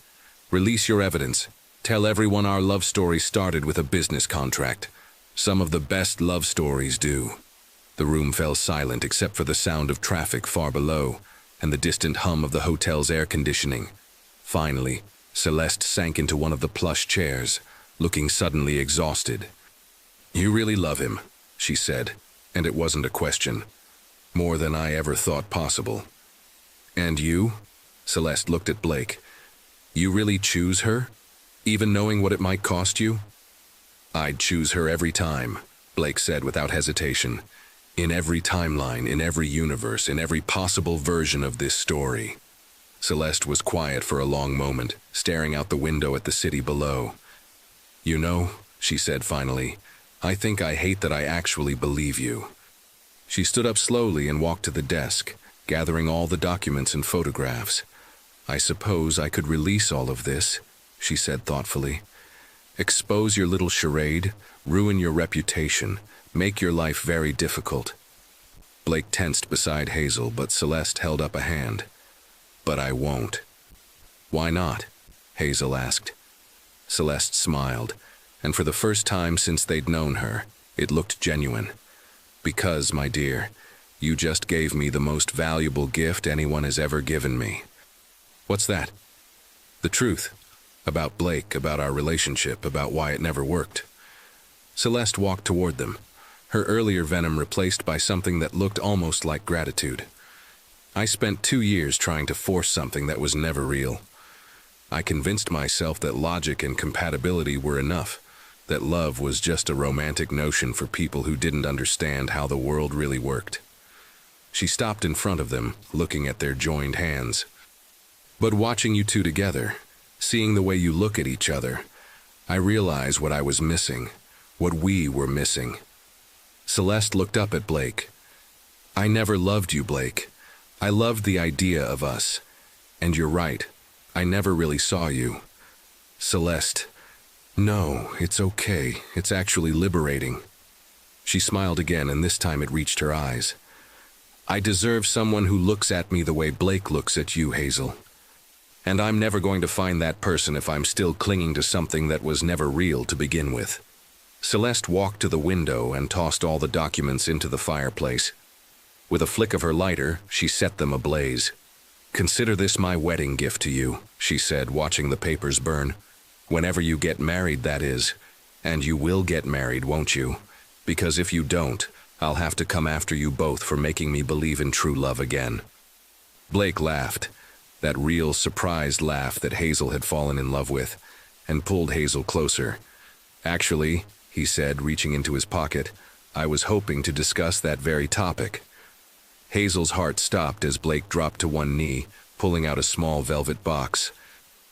Release your evidence. Tell everyone our love story started with a business contract. Some of the best love stories do. The room fell silent except for the sound of traffic far below and the distant hum of the hotel's air conditioning. Finally, Celeste sank into one of the plush chairs, looking suddenly exhausted. You really love him, she said, and it wasn't a question. More than I ever thought possible. And you? Celeste looked at Blake. You really choose her? Even knowing what it might cost you? I'd choose her every time, Blake said without hesitation. In every timeline, in every universe, in every possible version of this story. Celeste was quiet for a long moment, staring out the window at the city below. You know, she said finally, I think I hate that I actually believe you. She stood up slowly and walked to the desk, gathering all the documents and photographs. I suppose I could release all of this, she said thoughtfully. Expose your little charade, ruin your reputation, make your life very difficult. Blake tensed beside Hazel, but Celeste held up a hand. But I won't. Why not? Hazel asked. Celeste smiled, and for the first time since they'd known her, it looked genuine. Because, my dear, you just gave me the most valuable gift anyone has ever given me. What's that? The truth. About Blake, about our relationship, about why it never worked. Celeste walked toward them, her earlier venom replaced by something that looked almost like gratitude. I spent 2 years trying to force something that was never real. I convinced myself that logic and compatibility were enough, that love was just a romantic notion for people who didn't understand how the world really worked. She stopped in front of them, looking at their joined hands. But watching you two together, seeing the way you look at each other, I realized what I was missing, what we were missing. Celeste looked up at Blake. I never loved you, Blake. I loved the idea of us. And you're right, I never really saw you. Celeste. No, it's okay. It's actually liberating. She smiled again, and this time it reached her eyes. I deserve someone who looks at me the way Blake looks at you, Hazel. And I'm never going to find that person if I'm still clinging to something that was never real to begin with. Celeste walked to the window and tossed all the documents into the fireplace. With a flick of her lighter, she set them ablaze. Consider this my wedding gift to you, she said, watching the papers burn. Whenever you get married, that is. And you will get married, won't you? Because if you don't, I'll have to come after you both for making me believe in true love again." Blake laughed, that real surprised laugh that Hazel had fallen in love with, and pulled Hazel closer. "Actually," he said, reaching into his pocket, "I was hoping to discuss that very topic." Hazel's heart stopped as Blake dropped to one knee, pulling out a small velvet box.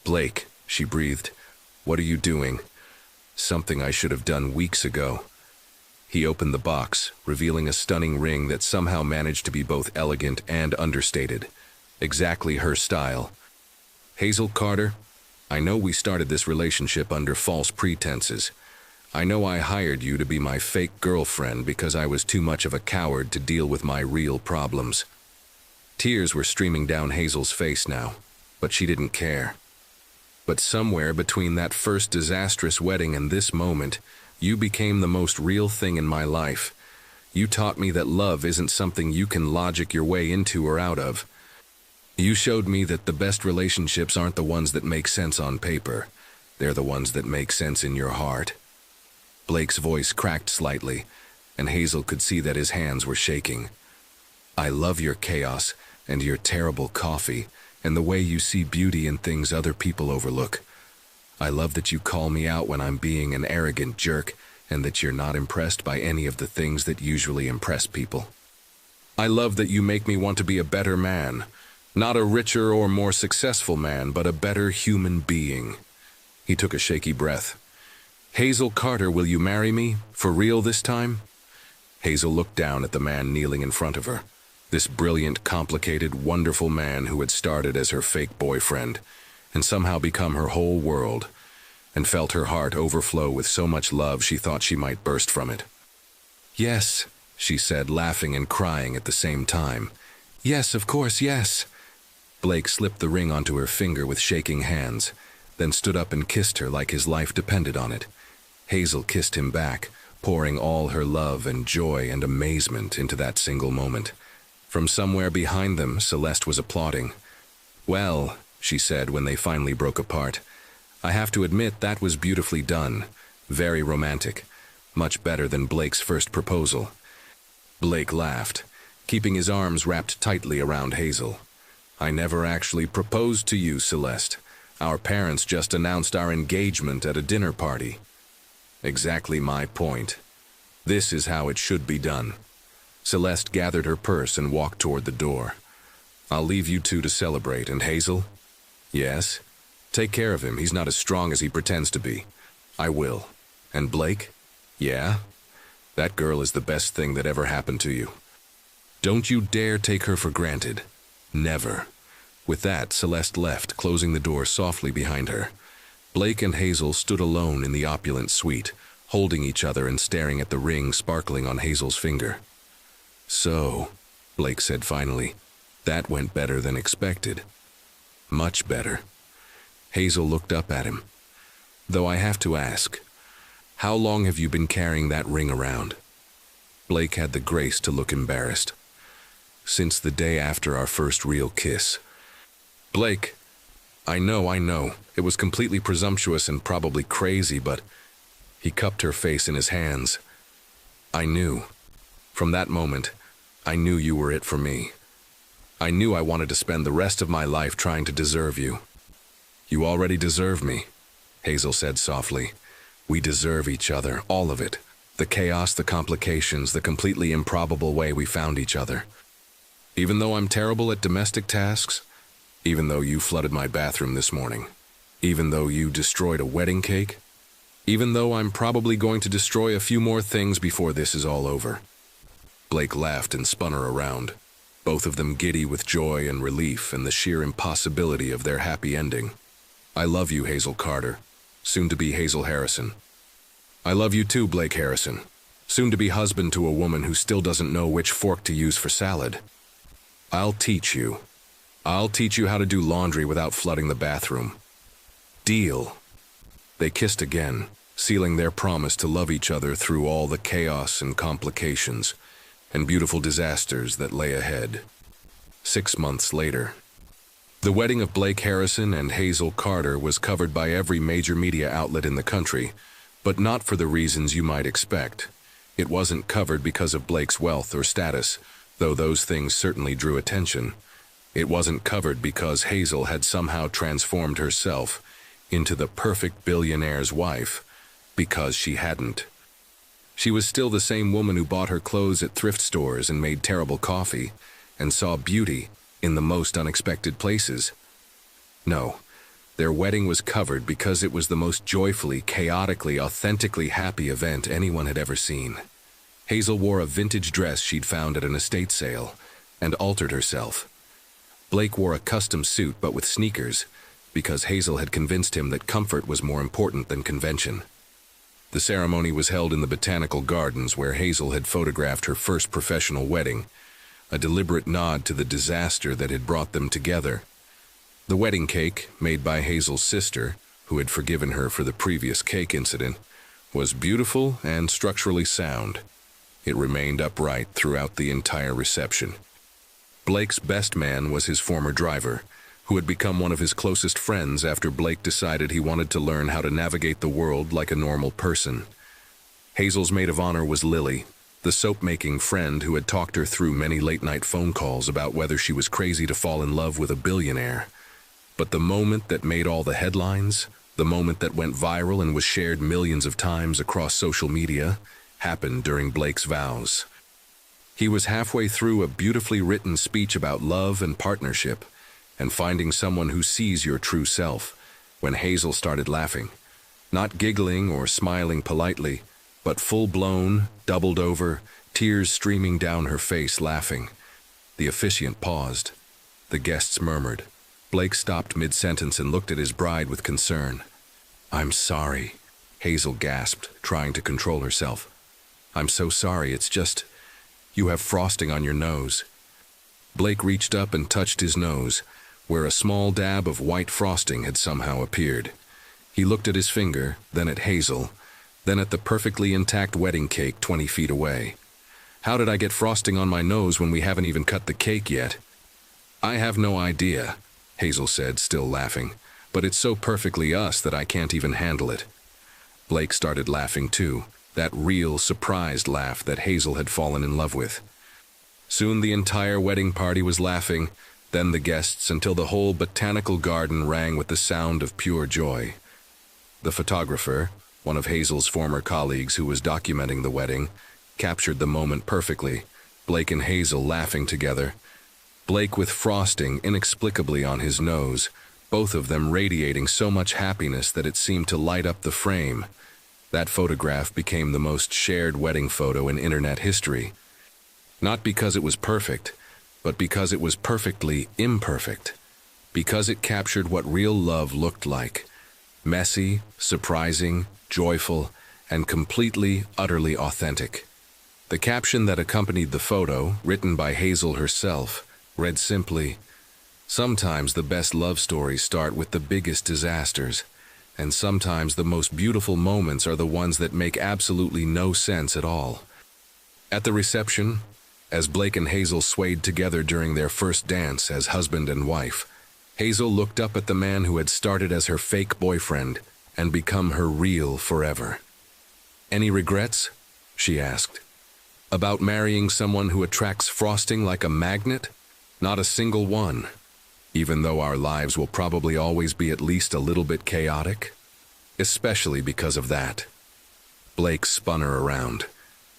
"Blake," she breathed, "what are you doing?" "Something I should have done weeks ago." He opened the box, revealing a stunning ring that somehow managed to be both elegant and understated. Exactly her style. "Hazel Carter, I know we started this relationship under false pretenses. I know I hired you to be my fake girlfriend because I was too much of a coward to deal with my real problems." Tears were streaming down Hazel's face now, but she didn't care. "But somewhere between that first disastrous wedding and this moment, you became the most real thing in my life. You taught me that love isn't something you can logic your way into or out of. You showed me that the best relationships aren't the ones that make sense on paper. They're the ones that make sense in your heart." Blake's voice cracked slightly, and Hazel could see that his hands were shaking. "I love your chaos and your terrible coffee and the way you see beauty in things other people overlook. I love that you call me out when I'm being an arrogant jerk and that you're not impressed by any of the things that usually impress people. I love that you make me want to be a better man, not a richer or more successful man, but a better human being." He took a shaky breath. "Hazel Carter, will you marry me? For real this time?" Hazel looked down at the man kneeling in front of her. This brilliant, complicated, wonderful man who had started as her fake boyfriend and somehow become her whole world, and felt her heart overflow with so much love she thought she might burst from it. "Yes," she said, laughing and crying at the same time. "Yes, of course, yes." Blake slipped the ring onto her finger with shaking hands, then stood up and kissed her like his life depended on it. Hazel kissed him back, pouring all her love and joy and amazement into that single moment. From somewhere behind them, Celeste was applauding. "Well," she said when they finally broke apart, "I have to admit that was beautifully done. Very romantic. Much better than Blake's first proposal." Blake laughed, keeping his arms wrapped tightly around Hazel. "I never actually proposed to you, Celeste. Our parents just announced our engagement at a dinner party." "Exactly my point. This is how it should be done." Celeste gathered her purse and walked toward the door. "I'll leave you two to celebrate, and Hazel?" "Yes?" "Take care of him. He's not as strong as he pretends to be." "I will." "And Blake?" "Yeah?" "That girl is the best thing that ever happened to you. Don't you dare take her for granted. Never." With that, Celeste left, closing the door softly behind her. Blake and Hazel stood alone in the opulent suite, holding each other and staring at the ring sparkling on Hazel's finger. "So," Blake said finally, "that went better than expected." "Much better." Hazel looked up at him. "Though I have to ask, how long have you been carrying that ring around?" Blake had the grace to look embarrassed. "Since the day after our first real kiss." "Blake, I know, it was completely presumptuous and probably crazy, but..." He cupped her face in his hands. "I knew. From that moment, I knew you were it for me. I knew I wanted to spend the rest of my life trying to deserve you." "You already deserve me," Hazel said softly. "We deserve each other, all of it. The chaos, the complications, the completely improbable way we found each other. Even though I'm terrible at domestic tasks, even though you flooded my bathroom this morning, even though you destroyed a wedding cake, even though I'm probably going to destroy a few more things before this is all over." Blake laughed and spun her around, both of them giddy with joy and relief and the sheer impossibility of their happy ending. "I love you, Hazel Carter, soon to be Hazel Harrison." "I love you too, Blake Harrison, soon to be husband to a woman who still doesn't know which fork to use for salad. I'll teach you. I'll teach you how to do laundry without flooding the bathroom. Deal." They kissed again, sealing their promise to love each other through all the chaos and complications and beautiful disasters that lay ahead. 6 months later. The wedding of Blake Harrison and Hazel Carter was covered by every major media outlet in the country, but not for the reasons you might expect. It wasn't covered because of Blake's wealth or status, though those things certainly drew attention. It wasn't covered because Hazel had somehow transformed herself into the perfect billionaire's wife, because she hadn't. She was still the same woman who bought her clothes at thrift stores and made terrible coffee, and saw beauty in the most unexpected places. No, their wedding was covered because it was the most joyfully, chaotically, authentically happy event anyone had ever seen. Hazel wore a vintage dress she'd found at an estate sale and altered herself. Blake wore a custom suit but with sneakers, because Hazel had convinced him that comfort was more important than convention. The ceremony was held in the Botanical Gardens where Hazel had photographed her first professional wedding, a deliberate nod to the disaster that had brought them together. The wedding cake, made by Hazel's sister, who had forgiven her for the previous cake incident, was beautiful and structurally sound. It remained upright throughout the entire reception. Blake's best man was his former driver, who had become one of his closest friends after Blake decided he wanted to learn how to navigate the world like a normal person. Hazel's maid of honor was Lily, the soap-making friend who had talked her through many late-night phone calls about whether she was crazy to fall in love with a billionaire. But the moment that made all the headlines, the moment that went viral and was shared millions of times across social media, happened during Blake's vows. He was halfway through a beautifully written speech about love and partnership, and finding someone who sees your true self, when Hazel started laughing. Not giggling or smiling politely, but full-blown, doubled over, tears streaming down her face laughing. The officiant paused. The guests murmured. Blake stopped mid-sentence and looked at his bride with concern. "I'm sorry," Hazel gasped, trying to control herself. "I'm so sorry, it's just, you have frosting on your nose." Blake reached up and touched his nose, where a small dab of white frosting had somehow appeared. He looked at his finger, then at Hazel, then at the perfectly intact wedding cake 20 feet away. "How did I get frosting on my nose when we haven't even cut the cake yet?" "I have no idea," Hazel said, still laughing, "but it's so perfectly us that I can't even handle it." Blake started laughing too, that real, surprised laugh that Hazel had fallen in love with. Soon the entire wedding party was laughing, then the guests, until the whole botanical garden rang with the sound of pure joy. The photographer, one of Hazel's former colleagues who was documenting the wedding, captured the moment perfectly, Blake and Hazel laughing together. Blake with frosting inexplicably on his nose, both of them radiating so much happiness that it seemed to light up the frame. That photograph became the most shared wedding photo in internet history. Not because it was perfect, but because it was perfectly imperfect. Because it captured what real love looked like. Messy, surprising, joyful, and completely, utterly authentic. The caption that accompanied the photo, written by Hazel herself, read simply, "Sometimes the best love stories start with the biggest disasters, and sometimes the most beautiful moments are the ones that make absolutely no sense at all." At the reception, as Blake and Hazel swayed together during their first dance as husband and wife, Hazel looked up at the man who had started as her fake boyfriend and become her real forever. "Any regrets?" she asked. "About marrying someone who attracts frosting like a magnet? Not a single one. Even though our lives will probably always be at least a little bit chaotic. Especially because of that." Blake spun her around,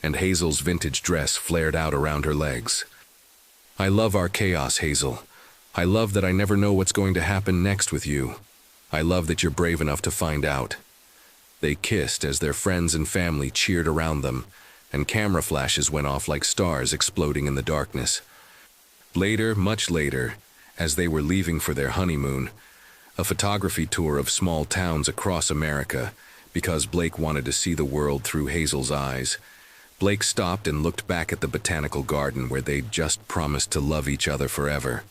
and Hazel's vintage dress flared out around her legs. "I love our chaos, Hazel. I love that I never know what's going to happen next with you. I love that you're brave enough to find out." They kissed as their friends and family cheered around them, and camera flashes went off like stars exploding in the darkness. Later, much later, as they were leaving for their honeymoon, a photography tour of small towns across America, because Blake wanted to see the world through Hazel's eyes, Blake stopped and looked back at the botanical garden where they'd just promised to love each other forever.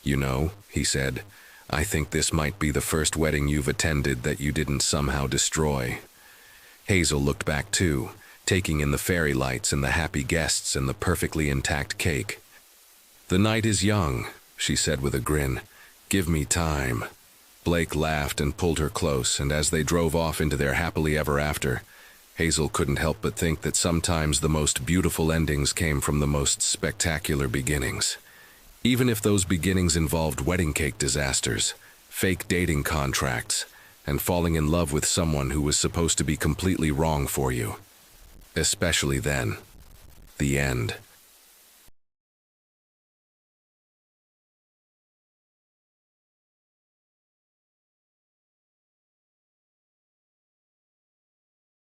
"You know," he said, "I think this might be the first wedding you've attended that you didn't somehow destroy." Hazel looked back too, taking in the fairy lights and the happy guests and the perfectly intact cake. "The night is young," she said with a grin. Give me time. Blake laughed and pulled her close, and as they drove off into their happily ever after, Hazel couldn't help but think that sometimes the most beautiful endings came from the most spectacular beginnings. Even if those beginnings involved wedding cake disasters, fake dating contracts, and falling in love with someone who was supposed to be completely wrong for you. Especially then. The end.